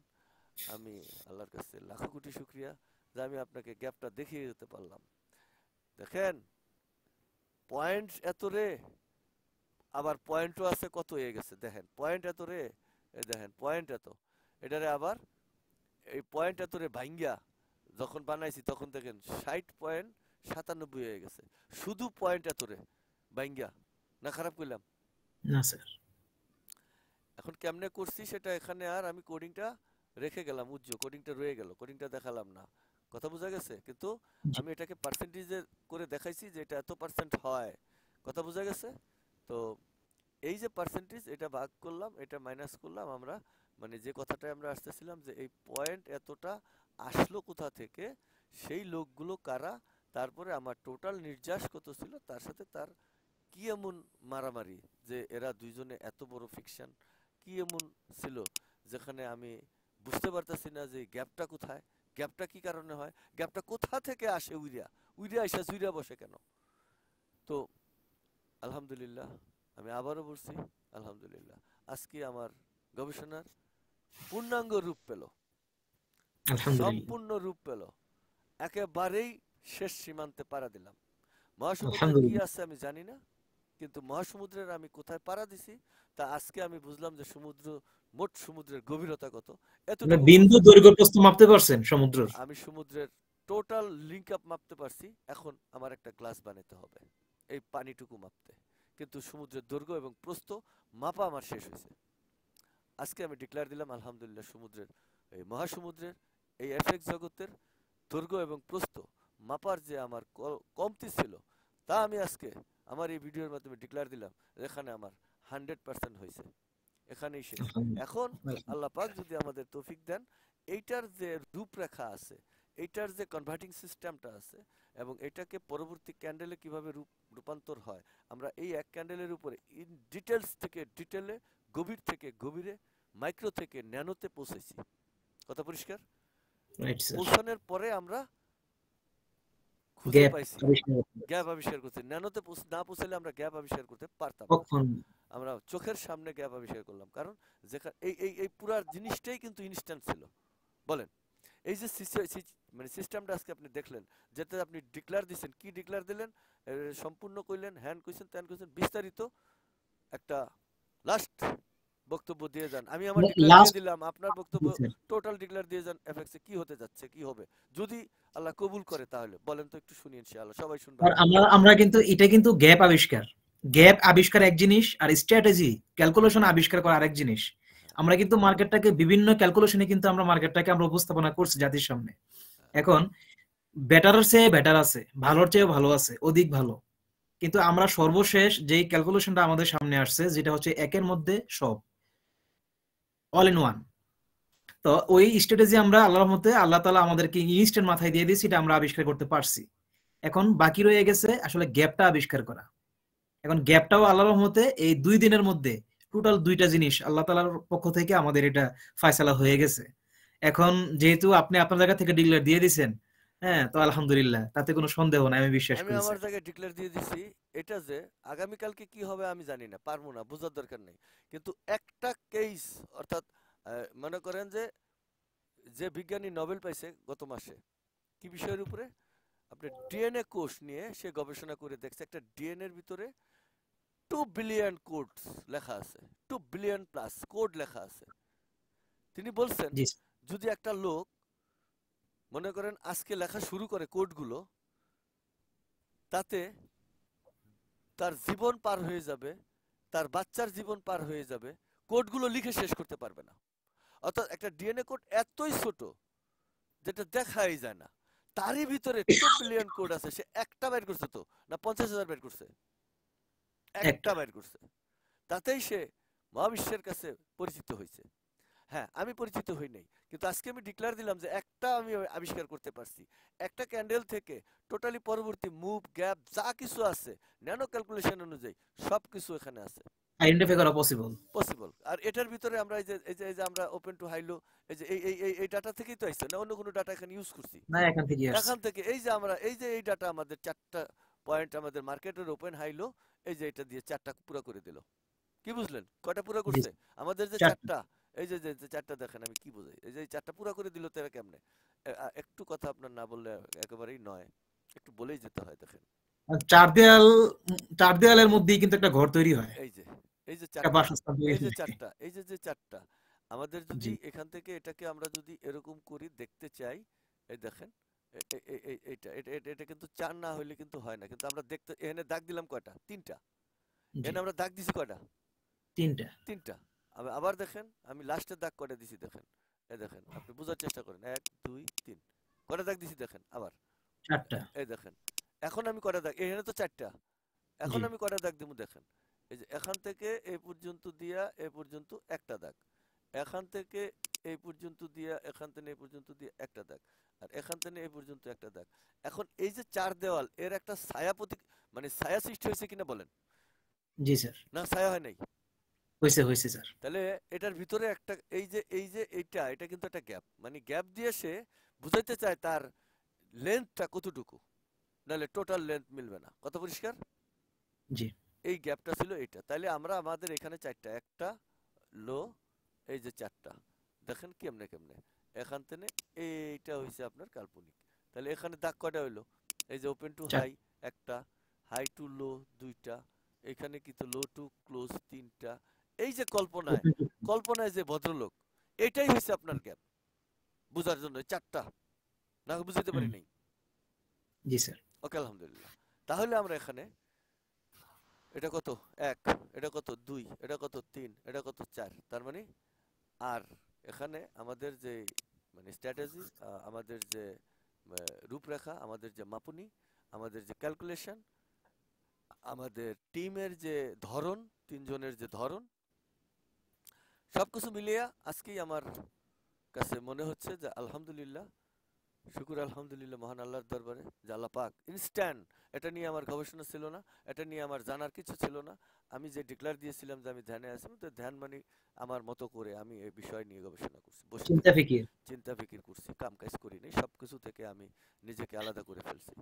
আমি আল্লাহর কাছে লাখো কোটি শুক্রিয়া যে আমি আপনাকে গ্যাপটা দেখিয়ে যেতে পারলাম। দেখেন, পয়েন্ট এত রে, আবার পয়েন্টও আছে কত হয়ে গেছে দেখেন, পয়েন্ট এত রে, এই দেখেন পয়েন্ট এত, এটারে আবার এই পয়েন্ট এত রে ভাঙ্গিয়া যখন বানাইছি তখন দেখেন 60.97 হয়ে গেছে, শুধু পয়েন্ট এত রে ভাঙ্গিয়া। না খারাপ করলাম? না স্যার। এখন কেমনে করছি সেটা এখানে আর আমি কোডিংটা রেখে গেলাম, কোডিংটা রয়ে গেল, কোডিংটা দেখালাম না। কথা বোঝা গেছে? কিন্তু জি। আমি এটাকে পার্সেন্টেজে করে দেখাইছি যে এটা এত পার্সেন্ট হয়। কথা বোঝা গেছে? তো এই যে পার্সেন্টেজ, এটা ভাগ করলাম, এটা মাইনাস করলাম আমরা, মানে যে কথাটায় আমরা আসতেছিলাম যে এই পয়েন্ট এতটা আসলো কোথা থেকে, সেই লোকগুলো কারা, তারপরে আমার টোটাল নির্যাস কত ছিল, তার সাথে তার কি এমন মারামারি যে এরা দুইজনে এত বড় ফিকশন, কি এমন ছিল যেখানে আমি বুঝতে পারতাছি না যে গ্যাপটা কোথায়, গ্যাপটা কি কারণে হয়, গ্যাপটা কোথা থেকে আসে, উইরা উইরা এসে জুইরা বসে কেন। তো আলহামদুলিল্লাহ, আমি আবারও বলছি আলহামদুলিল্লাহ, আজকে আমার গবেষণার পূর্ণাঙ্গ রূপ পেল, আলহামদুলিল্লাহ। সম্পূর্ণ রূপ পেল, একেবারেই শেষ সীমান্তে পাড়া দিলাম। মহাসমুদ্রে কি আলহামদুলিল্লাহ। আছে আমি জানি না, কিন্তু মহাসমুদ্রের আমি কোথায় পাড়া দিছি তা আজকে আমি বুঝলাম যে সমুদ্র, মোট সমুদ্রের গভীরতা কত, মানে এতটুকু বিন্দু বুঝলাম। দৈর্ঘ্য প্রস্থ মাপতে পারছেন সমুদ্রের? আমি সমুদ্রের টোটাল লিঙ্ক আপ মাপতে পারছি, এখন আমার একটা গ্লাস বানাতে হবে এই পানিটুকু মাপতে, কিন্তু সমুদ্রের দৈর্ঘ্য এবং প্রস্থ মাপা আমার শেষ হয়েছে। আজকে আমি ডিক্লেয়ার দিলাম আলহামদুলিল্লাহ, সমুদ্রের, এই মহাসমুদ্রের, এই এফএক্স জগতের দৈর্ঘ্য এবং প্রস্থ মাপার যে আমার কমতি ছিল, তা আমি আজকে আমার এই ভিডিওর মাধ্যমে ডিক্লেয়ার দিলাম, এখানে আমার 100% হয়েছে, এখানেই শেষ। এখন আলহামদুলিল্লাহ। আল্লাহ পাক যদি আমাদের তৌফিক দেন, এইটার যে রূপরেখা আছে, এইটার যে কনভার্টিং সিস্টেমটা আছে, এবং এটাকে পরবর্তী ক্যান্ডেলে কিভাবে রূপান্তর হয়, আমরা এই এক ক্যান্ডেলের উপরে ইন ডিটেলস থেকে ডিটেলে, গভীর থেকে গভীরে, মাইক্রো থেকে ন্যানোতে পৌঁছেছি। কথা পরিষ্কার? Right sir. পৌঁছানোর পরে আমরা খুঁজে গ্যাপ পাইছি, আবিষ্কার করতে গ্যাপ আবিষ্কার করছি। ন্যানোতে না পৌঁছালে আমরা গ্যাপ আবিষ্কার করতে পারতাম না। কখন? আমরা চোখের সামনে গ্যাপ আবিষ্কার করলাম, কারণ যেখানে এই এই এই পুরা জিনিসটাই কিন্তু ইনস্ট্যান্ট ছিল। বলেন, এই যে মানে সিস্টেমটা আজকে আপনি দেখলেন, যেটা আপনি ডিক্লেয়ার দিচ্ছেন, কি ডিক্লেয়ার দিলেন, সম্পূর্ণ কইলেন, হ্যান কইছেন, ত্যান কইছেন, বিস্তারিত একটা লাস্ট বক্তব্য দিয়ে যান। আমি আমার ডিক্লেয়ার দিয়ে লাস্ট। দিলাম, আপনার বক্তব্য টোটাল ডিক্লেয়ার দিয়ে যান, এফএক্সে কি হতে যাচ্ছে, কি হবে, যদি আল্লাহ কবুল করে তাহলে বলেন তো, একটু শুনি ইনশাআল্লাহ, সবাই শুনবে আর আমাদের। আমরা আমরা কিন্তু এটা কিন্তু গ্যাপ আবিষ্কার, গ্যাপ আবিষ্কার এক জিনিস, আর স্ট্র্যাটেজি ক্যালকুলেশন আবিষ্কার করা আরেক জিনিস। হ্যাঁ, আমরা কিন্তু মার্কেটটাকে বিভিন্ন ক্যালকুলেশনে কিন্তু আমরা মার্কেটটাকে আমরা উপস্থাপনা করছি জাতির সামনে। হ্যাঁ, এখন বেটারের চেয়ে বেটার আছে, ভালোর চেয়ে ভালো আছে, অধিক ভালো। কিন্তু আমরা সর্বশেষ যেই ক্যালকুলেশনটা আমাদের সামনে আসছে, যেটা হচ্ছে একের মধ্যে সব, অল ইন ওয়ান। তো ওই স্ট্র্যাটেজি আমরা আল্লাহর রহমতে আল্লাহ তাআলা আমাদেরকে ইনস্ট্যান্ট মাথায় দিয়ে দিয়েছি, এটা আমরা আবিষ্কার করতে পারছি। এখন বাকি রয়ে গেছে আসলে গ্যাপটা আবিষ্কার করা। এখন গ্যাপটাও আল্লাহর রহমতে এই 2 দিনের মধ্যে টোটাল 2টা জিনিস আল্লাহ তাআলার পক্ষ থেকে আমাদের এটা ফয়সালা হয়ে গেছে। এখন যেহেতু আপনি আপনার জায়গা থেকে ডিক্লেয়ার দিয়ে দিয়েছেন, হ্যাঁ, তো আলহামদুলিল্লাহ, তাতে কোনো সন্দেহ নাই, আমি বিশ্বাস আমি করি আমার স্যার। জায়গায় ডিক্লেয়ার দিয়ে দিছি, এটা যে আগামীকালকে কি হবে আমি জানি না, পারবো না, বোঝার দরকার নেই, কিন্তু একটা কেস, অর্থাৎ মনে করেন যে যে বিজ্ঞানী নোবেল পাইছে গত মাসে কি বিষয়ের উপরে, আপনি ডিএনএ কোষ নিয়ে সে গবেষণা করে দেখছে, একটা ডিএনএ এর ভিতরে 2 বিলিয়ন কোডস লেখা আছে, 2 বিলিয়ন প্লাস কোড লেখা আছে। তিনি বলছেন, জি যদি একটা লোক মনে করেন আজকে লেখা শুরু করে কোডগুলো, তাতে তার জীবন পার হয়ে যাবে, তার বাচ্চার জীবন পার হয়ে যাবে, কোডগুলো লিখে শেষ করতে পারবে না। অর্থাৎ একটা ডিএনএ কোড এতই ছোট যেটা দেখাই যায় না, তারই ভিতরে 2 বিলিয়ন কোড আছে, সে একটা বের করছে তো, না 50,000 বের করছে, একটা একটা। বের করছে, তাতেই সে মহাবিশ্বের কাছে পরিচিত হয়েছে। হ্যাঁ, আমি পরিচিত হই নাই, কিন্তু আজকে আমি ডিক্লেয়ার দিলাম যে একটা আমি আবিষ্কার করতে পারছি, একটা ক্যান্ডেল থেকে টোটালি পরবর্তী মুভ, গ্যাপ, যা কিছু আছে ন্যানো ক্যালকুলেশন অনুযায়ী সব কিছু এখানে আছে, আইডেন্টিফাই করা পসিবল। পসিবল। আর এটার ভিতরে আমরা এই যে আমরা ওপেন টু হাইলো, এই যে এই ডাটা থেকেই তো আসছে না, অন্য কোনো ডাটা এখানে ইউজ করছি, না, এখান থেকে আসছে। এখান থেকে এই যে আমরা এই ডাটা আমাদের 4টা পয়েন্ট, আমাদের মার্কেটের ওপেন হাইলো, এই যে এটা দিয়ে 4টা পুরো করে দিল। কি বুঝলেন কয়টা পুরো জি, করছে? আমাদের যে 4টা। 4টা, এই যে 4টা দেখেন আমি কি বোঝাই, এই যে এই 4টা পুরো করে দিল, তারা কেমনে? একটু কথা আপনার না বললে একেবারেই নয়, একটু বলেই যেতে হয়। দেখেন আর চার দেয়ালের মধ্যেই কিন্তু একটা ঘর তৈরি হয়, এই যে এই যে একটা 4টা, বাসস্থান তৈরি এই যে হয়। 4টা, এই যে 4টা, আমাদের জি। যদি এখান থেকে এটাকে আমরা যদি এরকম করি দেখতে চাই, এই দেখেন, এটা কিন্তু 4 না হইলে কিন্তু হয় না, কিন্তু আমরা দেখতে এখানে দাগ দিলাম কয়টা? 3টা। জি। এখানে আমরা দাগ দিছি কয়টা? 3টা। 3টা। আবার দেখেন আমি লাস্টের দাগ কয়টা দিছি দেখেন, এই দেখেন, আপনি বোঝার চেষ্টা করেন, 1 2 3 কয়টা দাগ দিছি দেখেন আবার, 4টা। এই দেখেন। এখন আমি কয়টা দাগ, এখানে তো 4টা, এখন জি। আমি কয়টা দাগ দিব দেখেন, এই যে এখান থেকে এই পর্যন্ত দিয়া এই পর্যন্ত একটা দাগ, এখান থেকে এই পর্যন্ত দিয়া এখান থেকে এই পর্যন্ত দিয়ে একটা দাগ, আর এখান থেকে এই পর্যন্ত একটা দাগ। এখন এই যে 4 দেওয়াল এর একটা ছায়া মানে ছায়া সৃষ্টি হয়েছে কিনা বলেন? জি স্যার। না ছায়া হয় নাই? হয়েছে হয়েছে স্যার। তাহলে এটার ভিতরে একটা এই যে এটা কিন্তু একটা গ্যাপ, মানে গ্যাপ দিয়ে সে বুঝাইতে চায় তার লেন্থটা কতটুকু, নাহলে টোটাল লেন্থ মিলবে না। কত পরিষ্কার? জি। এই গ্যাপটা ছিল এটা। তাইলে আমরা আমাদের এখানে চারটা, একটা লো, এই যে চারটা, দেখেন কেমনে কেমনে এখান থেকে এইটা হইছে আপনার কাল্পনিক। তাহলে এখানে দাগ কয়টা হইলো? এই যে ওপেন টু হাই একটা, হাই টু লো দুইটা, এখানে কিন্তু লো টু ক্লোজ তিনটা। এই যে কল্পনায়, কল্পনায় যে ভদ্রলোক, এটাই হইছে আপনার গ্যাপ বুঝার জন্য চারটা। না বুঝতে পারি নাই? জি স্যার। ওকে আলহামদুলিল্লাহ। তাহলে আমরা এখানে এটা কত 1, এটা কত 2, এটা কত 3, এটা কত 4, তার মানে আর এখানে আমাদের যে মানে স্ট্র্যাটেজি, আমাদের যে রূপরেখা, আমাদের যে মাপুনি, আমাদের যে ক্যালকুলেশন, আমাদের টিমের যে ধরন, তিনজনের যে ধরন, সবকিছু মিলিয়ে আজকেই আমার কাছে মনে হচ্ছে যে আলহামদুলিল্লাহ, শুকুর আলহামদুলিল্লাহ মহান আল্লাহর দরবারে যে আল্লাহ পাক ইনস্ট্যান্ট, এটা নিয়ে আমার গবেষণা ছিল না, এটা নিয়ে আমার জানার কিছু ছিল না। আমি যে ডিক্লেয়ার দিয়েছিলাম যে আমি ধ্যানে আছি, তো ধ্যান মানে আমার মতো করে আমি এই বিষয় নিয়ে গবেষণা করছি, বসে চিন্তা থেকে ফিকির। চিন্তা ফিকির করছি, কাম কাজ করিনি, সবকিছু থেকে আমি নিজেকে আলাদা করে ফেলছি।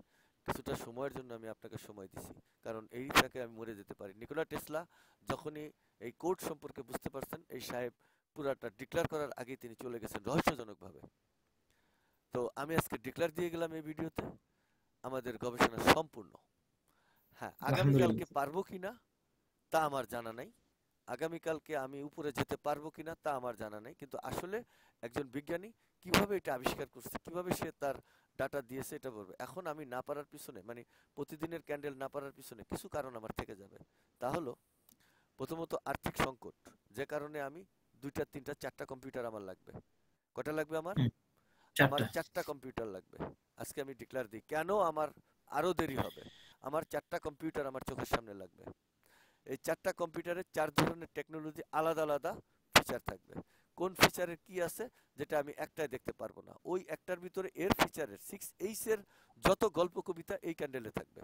কিছুটা সময়ের জন্য আমি আপনাকে সময় দিছি, কারণ এই ফাঁকে আমি মরে যেতে পারি। নিকোলা টেসলা যখনই এই কোড সম্পর্কে বুঝতে পারছেন, এই সাহেব পুরাটা ডিক্লেয়ার করার আগেই তিনি চলে গেছেন রহস্যজনকভাবে। তো আমি আজকে ডিক্লেয়ার দিয়ে গেলাম এই ভিডিওতে, আমাদের গবেষণা সম্পূর্ণ। হ্যাঁ, আগামীকালকে আলহামদুলিল্লাহ। পারবো কিনা তা আমার জানা নাই, আগামীকালকে আমি উপরে যেতে পারবো কিনা তা আমার জানা নাই, কিন্তু আসলে একজন বিজ্ঞানী কিভাবে এটা আবিষ্কার করছে, কিভাবে সে তার ডাটা দিয়েছে, এটা বলবে। এখন আমি না পারার পিছনে, মানে প্রতিদিনের ক্যান্ডেল না পারার পিছনে কিছু কারণ আমার থেকে যাবে। তা হলো প্রথমত আর্থিক সংকট, যে কারণে আমি 2টা 3টা 4টা কম্পিউটার আমার লাগবে। কটা লাগবে আমার? আমার চারটা। 4টা কম্পিউটার লাগবে। আজকে আমি ডিক্লেয়ার দিই কেন আমার আরো দেরি হবে। আমার 4টা কম্পিউটার আমার চোখের সামনে লাগবে। এই 4টা কম্পিউটারে 4 ধরনের টেকনোলজি, আলাদা আলাদা ফিচার থাকবে। কোন ফিচারের কি আছে যেটা আমি একটাই দেখতে পারবো না, ওই একটার ভিতরে এর ফিচারের 6H এর যত গল্প কবিতা এই ক্যান্ডেলে থাকবে।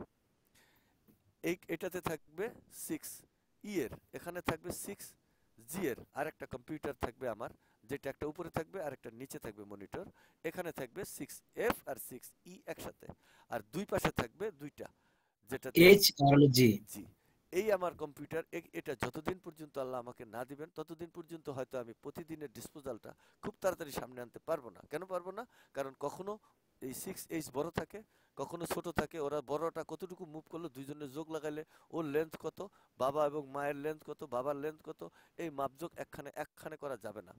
এটাতে থাকবে 6E এর, এখানে থাকবে 6G এর, আর একটা কম্পিউটার থাকবে আমার, যেটা একটা উপরে থাকবে আর একটা নিচে থাকবে মনিটর। এখানে থাকবে 6F আর 6E একসাথে, আর দুই পাশে থাকবে দুইটা, যেটাতে এইচ আর হলো জি। জি। এই আমার কম্পিউটার, এটা যতদিন পর্যন্ত আল্লাহ আমাকে না দিবেন ততদিন পর্যন্ত হয়তো আমি প্রতিদিনের ডিসপোজালটা খুব তাড়াতাড়ি সামনে আনতে পারবো না। কেন পারবো না? কারণ কখনো এই 6H বড় থাকে, কখনো ছোট থাকে। ওরা বড়টা কতটুকু মুভ করলো, দুইজনের যোগ লাগাইলে ওর লেন্থ কত, বাবা এবং মায়ের লেন্থ কত, বাবার লেন্থ কত, এই মাপযোগ একখানে করা যাবে না,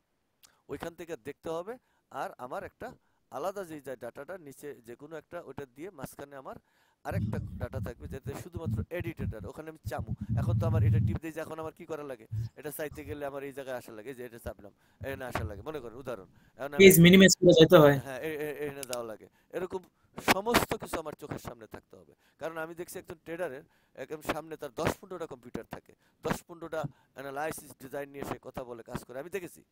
ওইখান থেকে দেখতে হবে। আর আমার একটা আলাদা যে ডাটাটা নিচে যে কোনো একটা, ওটা দিয়ে মাঝখানে আমার আরেকটা ডাটা থাকবে, যেতে শুধুমাত্র এডিটেটার, ওখানে আমি চামু। এখন তো আমার এটা টিপ দিয়ে, এখন আমার কি করা লাগে, এটা চাইতে গেলে আমার এই জায়গায় আসা লাগে, যে এটা চাপলাম এখানে আসা লাগে, মনে করেন উদাহরণ, এখন আমি পেজ মিনিমাইজ করে যেতে হয়। হ্যাঁ এখানে যাওয়া লাগে। এরকম সমস্ত কিছু আমার চোখের সামনে থাকতে হবে। কারণ আমি দেখছি একজন ট্রেডারের একদম সামনে তার 10-15টা কম্পিউটার থাকে, 10-15টা অ্যানালাইসিস ডিজাইন নিয়ে সে কথা বলে কাজ করে, আমি দেখেছি।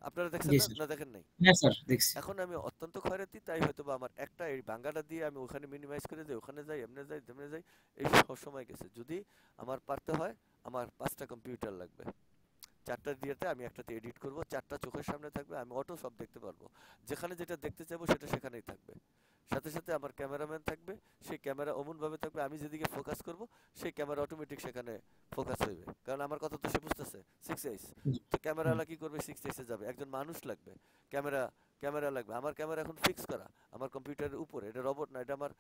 আপনারা দেখছেন জি না? স্যার। না দেখেন নাই? হ্যাঁ স্যার, দেখছি। এখন আমি অত্যন্ত খয়রাতি, তাই হয়তো বা আমার একটা এই বাঙ্গাটা দিয়ে আমি ওখানে মিনিমাইজ করে যাই, ওখানে যাই, এমনে যাই, তেমনে যাই, এই সময় গেছে। যদি আমার পারতে হয়, আমার 5টা কম্পিউটার লাগবে। 4টা দিয়েতে আমি একটাতে এডিট করব, 4টা চোখের সামনে থাকবে, আমি অটো সব দেখতে পারবো, যেখানে যেটা দেখতে চাইবো সেটা সেখানেই থাকবে। সাথে সাথে আমার ক্যামেরাম্যান থাকবে, সেই ক্যামেরা অমনভাবে থাকবে, আমি যেদিকে ফোকাস করব সেই ক্যামেরা অটোমেটিক সেখানে ফোকাস হইবে, কারণ আমার কথা তো সে বুঝতেছে। 6H জি। তো ক্যামেরাওয়ালা কি করবে, 6H এ যাবে, একজন মানুষ লাগবে, ক্যামেরা ক্যামেরা লাগবে। আমার ক্যামেরা এখন ফিক্স করা আমার কম্পিউটারের উপরে, এটা রোবট না, এটা আমার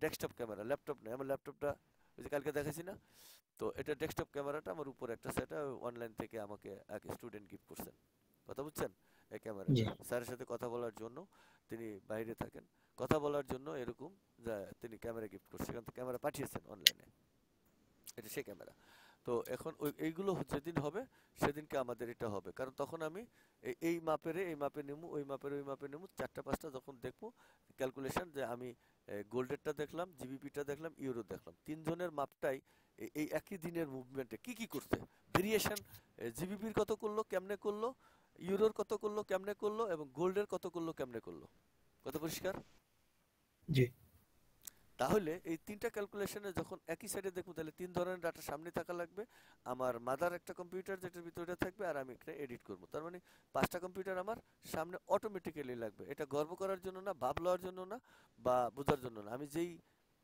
ডেস্কটপ ক্যামেরা, ল্যাপটপ না, আমার ল্যাপটপটা ওই যে কালকে দেখাইছি না, তো এটা ডেস্কটপ ক্যামেরাটা আমার উপরে একটা সেট অনলাইন থেকে আমাকে এক স্টুডেন্ট গিফট করছেন। কথা বুঝছেন? এই জি। ক্যামেরাটা স্যারের সাথে কথা বলার জন্য, তিনি বাইরে থাকেন, কথা বলার জন্য এরকম তিনি ক্যামেরা গিফট করছেন, সেখান থেকে ক্যামেরা পাঠিয়েছেন অনলাইনে, এটা সেই ক্যামেরা। তো এখন এইগুলো যেদিন হবে সেদিনকে আমাদের এটা হবে, কারণ তখন আমি এই মাপের এই মাপে নেবো, ওই মাপের ওই মাপে নেবো, 4টা 5টা যখন দেখবো ক্যালকুলেশন, যে আমি গোল্ডেরটা দেখলাম, জিবিপিটা দেখলাম, ইউরো দেখলাম, তিনজনের মাপটাই এই একই দিনের মুভমেন্টে কি কি করছে, ভেরিয়েশন, জিবিপির কত করলো, কেমনে করলো, ইউরোর কত করলো, কেমনে করলো, এবং গোল্ডের কত করলো, কেমনে করলো, কথা পরিষ্কার? জি। তাহলে এই তিনটা ক্যালকুলেশনে যখন একই সাইডে দেখবো, তাহলে তিন ধরনের ডাটা সামনে থাকা লাগবে। আমার মাদার একটা কম্পিউটার যেটার ভিতরে থাকবে, আর আমি একটা এডিট করব। তার মানে পাঁচটা কম্পিউটার আমার সামনে অটোমেটিক্যালি লাগবে। এটা গর্ব করার জন্য না, ভাব লওয়ার জন্য না, বা বোঝার জন্য না। আমি যেই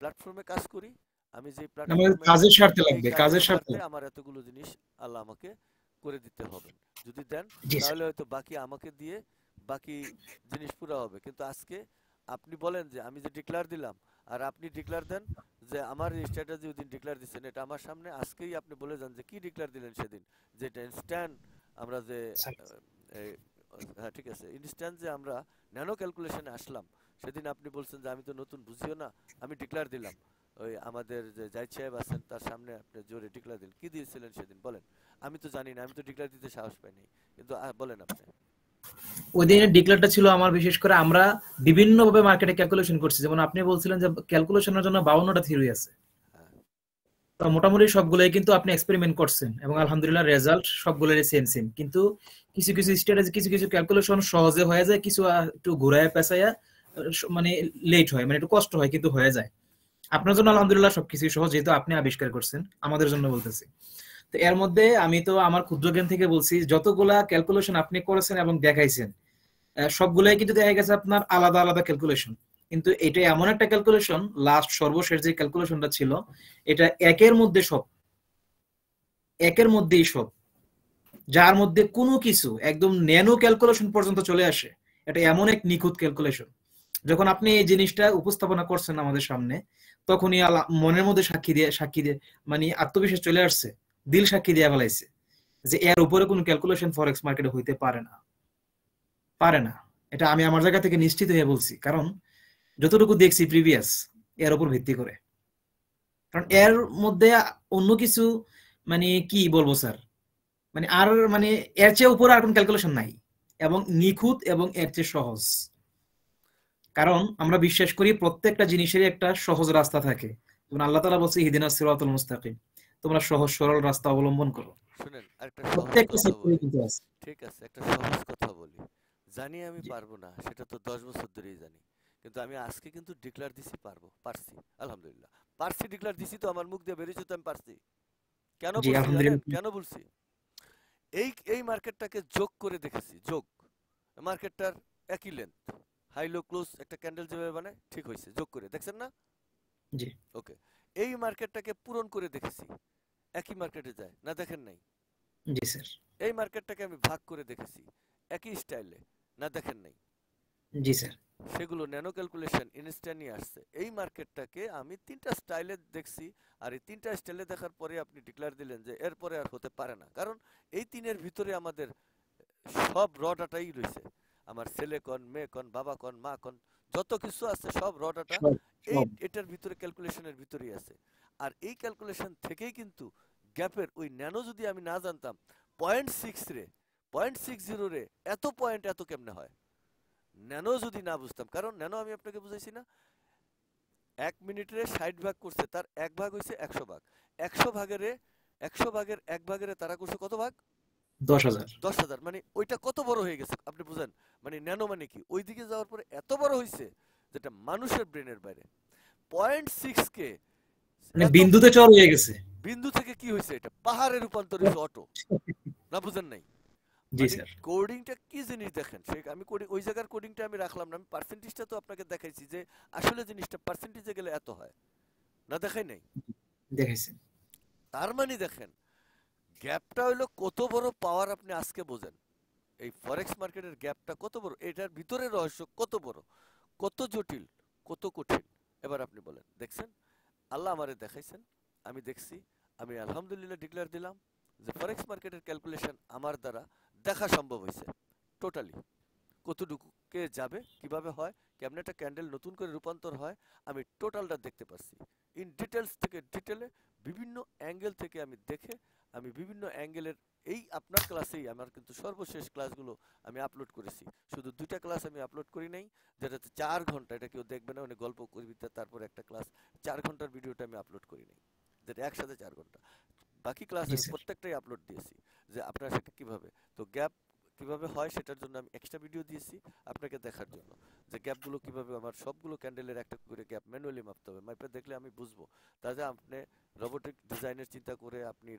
প্ল্যাটফর্মে কাজ করি, আমি যেই আমাদের প্ল্যাটফর্মে কাজের স্বার্থে এই লাগবে, কাজের কাজের স্বার্থে। স্বার্থে আমার এতগুলো জিনিস আল্লাহ আমাকে করে দিতে হবে। যদি দেন জি স্যার। তাহলে হয়তো বাকি আমাকে দিয়ে বাকি জিনিস পুরা হবে। কিন্তু আজকে আপনি বলেন যে আমি যে ডিক্লার দিলাম, আর আপনি ডিক্লার দেন যে আমার এই স্ট্র্যাটেজি ওই দিন ডিক্লার দিচ্ছেন, এটা আমার সামনে আজকেই আপনি বলে যান যে কি ডিক্লার দিলেন সেদিন, যেটা ইনস্ট্যান্ট আমরা যে স্যার, এই, হ্যাঁ ঠিক আছে, ইনস্ট্যান্ট যে আমরা ন্যানো ক্যালকুলেশনে আসলাম, সেদিন আপনি বলছেন যে আমি তো নতুন বুঝিও না, আমি ডিক্লার দিলাম। ওই আমাদের যে জাহিদ সাহেব আছেন তার সামনে আপনি জোরে ডিক্লার দিলেন, কি দিয়েছিলেন সেদিন বলেন? আমি তো জানি না, আমি তো ডিক্লার দিতে সাহস পাইনি, কিন্তু বলেন আপনি। ওই দিনের ডিক্লারটা ছিল আমার, বিশেষ করে আমরা বিভিন্নভাবে মার্কেটে ক্যালকুলেশন করছি। যেমন আপনি বলছিলেন যে ক্যালকুলেশনের জন্য 52টা থিওরি আছে, হ্যাঁ তো মোটামুটি সবগুলোই কিন্তু আপনি এক্সপেরিমেন্ট করছেন এবং আলহামদুলিল্লাহ রেজাল্ট সবগুলোরই সেম সেম। কিন্তু কিছু কিছু স্ট্র্যাটেজি, কিছু কিছু ক্যালকুলেশন সহজে হয়ে যায়, কিছু একটু ঘুরায় পেঁচাইয়া মানে লেট হয়, মানে একটু কষ্ট হয়, কিন্তু হয়ে যায়। আপনার জন্য আলহামদুলিল্লাহ সবকিছু সহজ, যেহেতু আপনি আবিষ্কার করছেন। আমাদের জন্য বলতেছি। তো এর মধ্যে আমি তো আমার ক্ষুদ্র জ্ঞান থেকে বলছি, যতগুলা ক্যালকুলেশন আপনি করেছেন এবং দেখাইছেন, সবগুলাই কিন্তু দেখা গেছে আপনার আলাদা আলাদা ক্যালকুলেশন। কিন্তু এটা এমন একটা ক্যালকুলেশন, লাস্ট সর্বশেষ যে ক্যালকুলেশনটা ছিল, এটা একের মধ্যে সব, একের মধ্যেই সব, যার মধ্যে কোনো কিছু একদম ন্যানো ক্যালকুলেশন পর্যন্ত চলে আসে। এটা এমন এক নিখুঁত ক্যালকুলেশন। যখন আপনি এই জিনিসটা উপস্থাপনা করছেন আমাদের সামনে, তখনই মনের মধ্যে সাক্ষী দিয়ে মানে আত্মবিশ্বাস চলে আসছে, দিল সাক্ষী দিয়ে ফেলাইছে যে এর উপরে কোনো ক্যালকুলেশন ফরেক্স মার্কেটে হইতে পারে না, পারে না। এটা আমি আমার জায়গা থেকে নিশ্চিত হয়ে বলছি, কারণ যতটুকু দেখছি প্রিভিয়াস, এর উপর ভিত্তি করে। কারণ এর মধ্যে অন্য কিছু, মানে কি বলবো স্যার, মানে আর মানে এর চেয়ে উপরে আর কোন ক্যালকুলেশন নাই, এবং নিখুঁত এবং এর চেয়ে সহজ। কারণ আমরা বিশ্বাস করি প্রত্যেকটা জিনিসেরই একটা সহজ রাস্তা থাকে। যেমন আল্লাহ তাআলা বলছে ইহদিনাস সিরাতাল মুস্তাকিম, তোমরা সহজ সরল রাস্তা অবলম্বন করো। শুনেন, একটা সহজ প্রত্যেকটা কথা সেক্টরে বলি। কিন্তু আছে। ঠিক আছে, একটা সহজ কথা বলি। জানি আমি জি পারবো না, সেটা তো 10 বছর ধরেই জানি। কিন্তু আমি আজকে কিন্তু ডিক্লার দিছি পারবো, পারছি, আলহামদুলিল্লাহ। পারছি, ডিক্লার দিছি তো, আমার মুখ দিয়ে বেরিয়েছে তো, আমি পারছি। কেন জি বলছি জানেন? আলহামদুলিল্লাহ। কেন বলছি? এই এই মার্কেটটাকে যোগ করে দেখেছি, যোগ। মার্কেটটার একই লেন্থ, হাই লো ক্লোজ একটা ক্যান্ডেল যেভাবে বানায়, ঠিক হয়েছে, যোগ করে দেখছেন না? জি ওকে। এই মার্কেটটাকে পূরণ করে দেখেছি, একই মার্কেটে যায় না, দেখেন নাই? জি স্যার। এই মার্কেটটাকে আমি ভাগ করে দেখেছি, একই স্টাইলে, না দেখেন নাই? জি স্যার। সেগুলো ন্যানো ক্যালকুলেশন ইনস্ট্যান্টই আসছে। এই মার্কেটটাকে আমি তিনটা স্টাইলে দেখছি, আর এই তিনটা স্টাইলে দেখার পরে আপনি ডিক্লার দিলেন যে এরপরে আর হতে পারে না, কারণ এই তিনের ভিতরে আমাদের সব র ডাটাই রয়েছে। আমার ছেলে কন, মেয়ে কন, বাবা কন, মা কন, যত কিছু আছে সব র ডাটা সব এই সব এটার ভিতরে, ক্যালকুলেশনের ভিতরেই আছে। আর এই ক্যালকুলেশন থেকেই কিন্তু গ্যাপের ওই ন্যানো যদি আমি না জানতাম, 0.6 রে, 0.60 রে এত পয়েন্ট এত কেমনে হয়, ন্যানো যদি না বুঝতাম। কারণ ন্যানো আমি আপনাকে বুঝাইছি না, 1 মিনিটে 60 ভাগ করছে, তার এক ভাগ হয়েছে 100 ভাগ। 100 ভাগের 1 ভাগের তারা করছে কত ভাগ? 10,000। 10,000। মানে ওইটা কত বড় হয়ে গেছে আপনি বুঝেন? মানে ন্যানো মানে কি, ওই দিকে যাওয়ার পরে এত বড় হয়েছে যেটা মানুষের ব্রেনের বাইরে। 0.6 কে মানে এত বিন্দুতে চর হয়ে গেছে। বিন্দু থেকে কি হয়েছে, এটা পাহাড়ে রূপান্তর হয়েছে, অটো। না বুঝেন নাই? জি মানে স্যার। কোডিংটা কি জিনিস দেখেন, সে আমি কোডিং ওই জায়গার কোডিংটা আমি রাখলাম না, আমি পার্সেন্টেজটা তো আপনাকে দেখাইছি যে আসলে জিনিসটা পার্সেন্টেজে গেলে এত হয়, না দেখাই নাই? দেখাইছেন। তার মানে দেখেন গ্যাপটা হইলো কত বড় পাওয়ার, আপনি আজকে বোঝেন। এই ফরেক্স মার্কেটের গ্যাপটা কত বড়, এটার ভিতরে রহস্য কত বড়, কত জটিল, কত কঠিন। এবার আপনি বলেন, দেখছেন? আল্লাহ আমারে দেখাইছেন, আমি দেখছি, আমি আলহামদুলিল্লাহ ডিক্লেয়ার দিলাম যে ফরেক্স মার্কেটের ক্যালকুলেশন আমার দ্বারা দেখা সম্ভব হয়েছে টোটালি। কতটুকু কে যাবে, কিভাবে হয়, কেমনে একটা ক্যান্ডেল নতুন করে রূপান্তর হয়, আমি টোটালটা দেখতে পারছি। ইন ডিটেলস থেকে ডিটেলে, বিভিন্ন অ্যাঙ্গেল থেকে আমি দেখে, আমি বিভিন্ন অ্যাঙ্গেলের এই আপনার ক্লাসেই আমার কিন্তু সর্বশেষ ক্লাসগুলো আমি আপলোড করেছি। শুধু 2টা ক্লাস আমি আপলোড করি নাই, যেটাতে 4 ঘন্টা, এটা কেউ দেখবে না, মানে গল্প কবিতা তারপর একটা ক্লাস, 4 ঘন্টার ভিডিওটা আমি আপলোড করি নাই, যেটা একসাথে 4 ঘন্টা। বাকি ক্লাস জি আমি স্যার। প্রত্যেকটাই আপলোড দিয়েছি যে আপনার সাথে কিভাবে। তো গ্যাপ কিভাবে হয় সেটার জন্য আমি এক্সট্রা ভিডিও দিয়েছি আপনাকে দেখার জন্য, যে গ্যাপগুলো কিভাবে আমার সবগুলো ক্যান্ডেলের একটা করে গ্যাপ ম্যানুয়ালি মাপতে হবে, মাপে দেখলে আমি বুঝবো। তাহলে আপনি রোবোটিক ডিজাইনের চিন্তা করে আপনি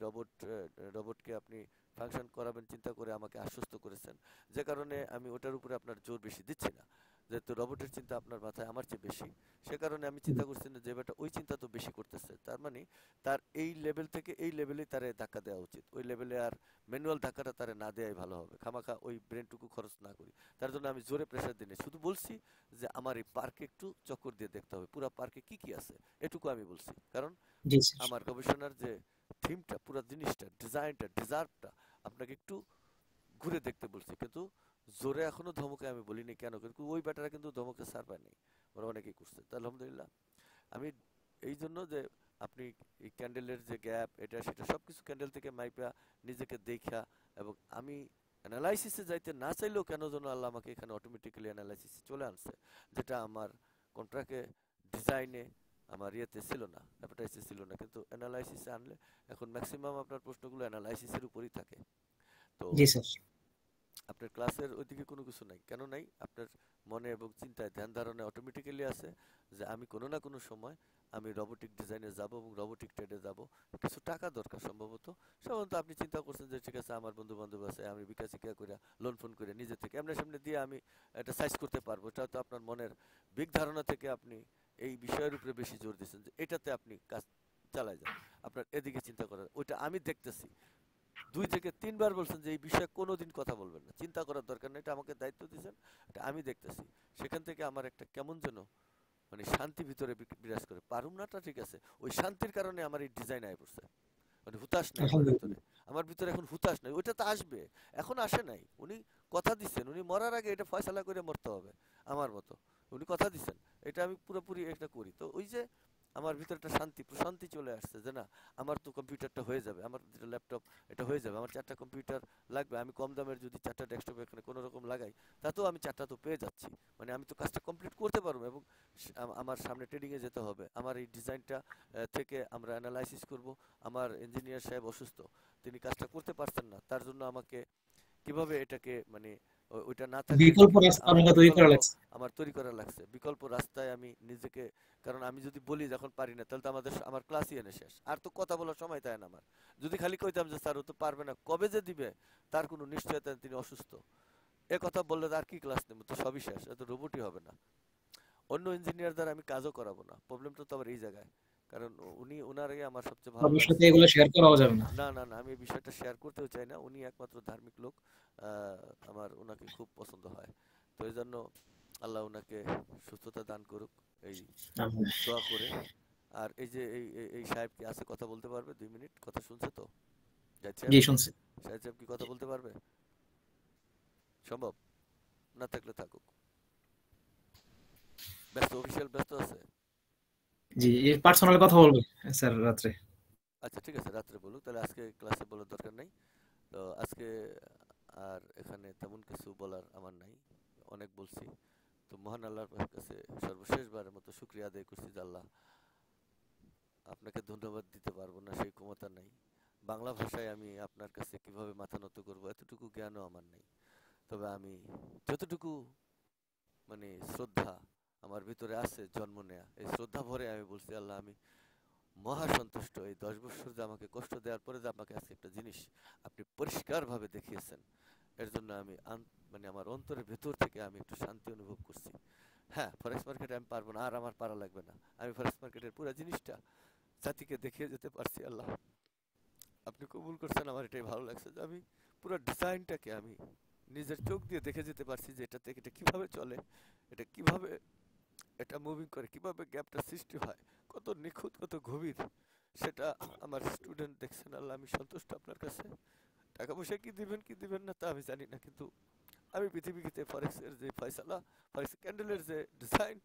রোবটকে আপনি ফাংশন করাবেন চিন্তা করে আমাকে আশ্বস্ত করেছেন, যে কারণে আমি ওটার উপরে আপনার জোর বেশি দিচ্ছি না, যেহেতু রোবটের চিন্তা আপনার মাথায় আমার চেয়ে বেশি, সে কারণে আমি চিন্তা করছি না যে বেটা ওই চিন্তা তো বেশি করতেছে, তার মানে তার এই লেভেল থেকে এই লেভেলেই তারে ধাক্কা দেওয়া উচিত, ওই লেভেলে আর ম্যানুয়াল ধাক্কাটা তারে না দেওয়াই ভালো হবে, খামাখা ওই ব্রেনটুকু খরচ না করি। তার জন্য আমি জোরে প্রেশার দিই, শুধু বলছি যে আমার এই পার্কে একটু চক্কর দিয়ে দেখতে হবে, পুরো পার্কে কি কি আছে এটুকু আমি বলছি, কারণ জি স্যার। আমার গবেষণার যে থিমটা, পুরো জিনিসটা, ডিজাইনটা, ডিজার্ভটা আপনাকে একটু ঘুরে দেখতে বলছি, কিন্তু জোরে এখনো ধমকে আমি বলিনি কেন, কিন্তু ওই ব্যাটারা কিন্তু ধমকে সার পায় নাই, ওরা অনেকেই করছে। তা আলহামদুলিল্লাহ আমি এই জন্য যে আপনি এই ক্যান্ডেলের যে গ্যাপ এটা সেটা সবকিছু ক্যান্ডেল থেকে মাইপা নিজেকে দেখা, এবং আমি অ্যানালাইসিসে যাইতে না চাইলেও কেন যেন আল্লাহ আমাকে এখানে অটোমেটিক্যালি অ্যানালাইসিসে চলে আনছে, যেটা আমার কন্ট্রাক্টে ডিজাইনে আমার ইয়েতে ছিল না, অ্যাডভার্টাইজে ছিল না, কিন্তু অ্যানালাইসিসে আনলে এখন ম্যাক্সিমাম আপনার প্রশ্নগুলো অ্যানালাইসিসের উপরই থাকে। তো জি স্যার। আপনার ক্লাসের ওইদিকে কোনো কিছু নাই, কেন নাই? আপনার মনে এবং চিন্তায় ধ্যান ধারণা অটোমেটিক্যালি আছে যে আমি কোনো না কোনো সময় আমি রোবোটিক ডিজাইনে যাব এবং রোবোটিক ট্রেডে যাব, কিছু টাকা দরকার সম্ভবত। সাধারণত আপনি চিন্তা করছেন যে ঠিক আছে আমার বন্ধু বান্ধব আছে, আমি বিকাশিকা করে লোন ফোন করে নিজে থেকে এমনি সামনে দিয়ে আমি এটা সাইজ করতে পারবো, এটা তো আপনার মনের বিগ ধারণা থেকে আপনি এই বিষয়ের উপরে বেশি জোর দিচ্ছেন যে এটাতে আপনি কাজ চালাই যান, আপনার এদিকে চিন্তা করার, ওইটা আমি দেখতেছি। 2 থেকে 3 বার বলছেন যে এই বিষয়ে কোনোদিন কথা বলবেন না, চিন্তা করার দরকার নেই, এটা আমাকে দায়িত্ব দিয়েছেন, এটা আমি দেখতেছি। সেখান থেকে আমার একটা কেমন যেন মানে শান্তি ভিতরে বিরাজ করে, পারুম নাটা ঠিক আছে, ওই শান্তির কারণে আমার এই ডিজাইন আয় পড়ছে, মানে হুতাশ নাই আমার ভিতরে, আলহামদুলিল্লাহ। আমার ভিতরে এখন হুতাশ নাই, ওইটা তো আসবে, এখন আসে নাই, উনি কথা দিচ্ছেন, উনি মরার আগে এটা ফয়সালা করে মরতে হবে আমার মতো, উনি কথা দিচ্ছেন, এটা আমি পুরোপুরি এটা করি। তো ওই যে আমার ভিতরে একটা শান্তি প্রশান্তি চলে আসছে যে না আমার তো কম্পিউটারটা হয়ে যাবে, আমার যেটা ল্যাপটপ এটা হয়ে যাবে, আমার 4টা কম্পিউটার লাগবে, আমি কম দামের যদি 4টা ডেস্কটপ এখানে কোনো রকম লাগাই তাতেও আমি 4টা তো পেয়ে যাচ্ছি, মানে আমি তো কাজটা কমপ্লিট করতে পারবো, এবং আমার সামনে ট্রেডিংয়ে যেতে হবে, আমার এই ডিজাইনটা থেকে আমরা অ্যানালাইসিস করব, আমার ইঞ্জিনিয়ার সাহেব অসুস্থ, তিনি কাজটা করতে পারছেন না, তার জন্য আমাকে কিভাবে এটাকে মানে ওইটা না থাকলে বিকল্প কিভাবে রাস্তা আমার আমাকে তৈরি করা বিকল্প লাগছে। আমার তৈরি করা লাগছে, বিকল্প রাস্তায় আমি নিজেকে, কারণ আমি যদি বলি যখন পারি না তাহলে তো আমার ক্লাসই এনে শেষ, আর তো কথা বলার সময় তাই না আমার, যদি খালি কইতাম যে স্যার ও তো পারবে না, কবে যে দিবে তার কোনো নিশ্চয়তা নেই, তিনি অসুস্থ, এ কথা বললে আর কি ক্লাস নেব, তো সবই শেষ, এত রোবটই হবে না, অন্য ইঞ্জিনিয়ার দ্বারা আমি কাজও করাবো না, প্রবলেমটা তো আবার এই জায়গায়, কারণ উনি ওনার আগে আমার সবচেয়ে ভালো সবার সাথে লাগছে। এগুলো শেয়ার করাও যাবে না। না না না আমি এই বিষয়টা শেয়ার করতেও চাই না, উনি একমাত্র ধার্মিক লোক, আমার ওনাকে খুব পছন্দ হয়, তো এই জন্য আল্লাহ ওনাকে সুস্থতা দান করুক এই দোয়া করে। আর এই যে এই সাহেব কি আছে, কথা বলতে পারবে? 2 মিনিট কথা শুনছে তো জাহিদ সাহেব? জি শুনছি। সাহেব সাহেব কি কথা বলতে পারবে? সম্ভব না থাকলে থাকুক, ব্যস্ত, অফিসিয়াল ব্যস্ত আছে। জি, পার্সোনাল কথা বলবে স্যার রাত্রে। আচ্ছা ঠিক আছে রাত্রে বলুক, তাহলে আজকে ক্লাসে বলার দরকার নাই। তো আজকে আর এখানে তেমন কিছু বলার আমার নাই, অনেক বলছি। তো মহান আল্লাহর কাছে সর্বশেষবারের মতো শুকরিয়া আদায় করছি যে আল্লাহ, আপনাকে ধন্যবাদ দিতে পারবো না সেই ক্ষমতা নাই, বাংলা ভাষায় আমি আপনার কাছে কিভাবে মাথা নত করবো এতটুকু জ্ঞানও আমার নেই, তবে আমি যতটুকু মানে শ্রদ্ধা আমার ভিতরে আছে জন্ম নেয়া, এই শ্রদ্ধা ভরে আমি বলছি আল্লাহ আমি মহা সন্তুষ্ট, এই 10 বছর যে আমাকে কষ্ট দেওয়ার পরে যে আমাকে আজকে একটা জিনিস আপনি পরিষ্কারভাবে দেখিয়েছেন, এর জন্য আমি মানে আমার অন্তরের ভেতর থেকে আমি একটু শান্তি অনুভব করছি। হ্যাঁ ফরেক্স মার্কেটে আমি পারবো না, আর আমার পারা লাগবে না, আমি ফরেক্স মার্কেটের পুরো জিনিসটা জাতিকে দেখিয়ে যেতে পারছি, আল্লাহ আপনি কবুল করছেন, আমার এটাই ভালো লাগছে যে আমি পুরো ডিজাইনটাকে আমি নিজের চোখ দিয়ে দেখে যেতে পারছি যে এটা থেকে এটা কিভাবে চলে, এটা কিভাবে এটা মুভিং করে, কিভাবে গ্যাপটা সৃষ্টি হয়, কত নিখুঁত কত গভীর, সেটা আমার স্টুডেন্ট দেখছেন, আল্লাহ আমি সন্তুষ্ট আপনার কাছে। টাকা পয়সা কি দিবেন না তা আমি জানি না, কিন্তু আমি পৃথিবীতে ফরেক্সের যে ফয়সালা, ফরেক্স ক্যান্ডেলের যে ডিজাইন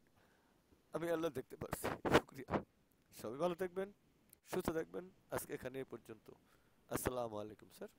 আমি আল্লাহ দেখতে পারছি, শুক্রিয়া। সবাই ভালো থাকবেন, সুস্থ থাকবেন, আজকে এখানে এ পর্যন্ত। আসসালামু আলাইকুম স্যার।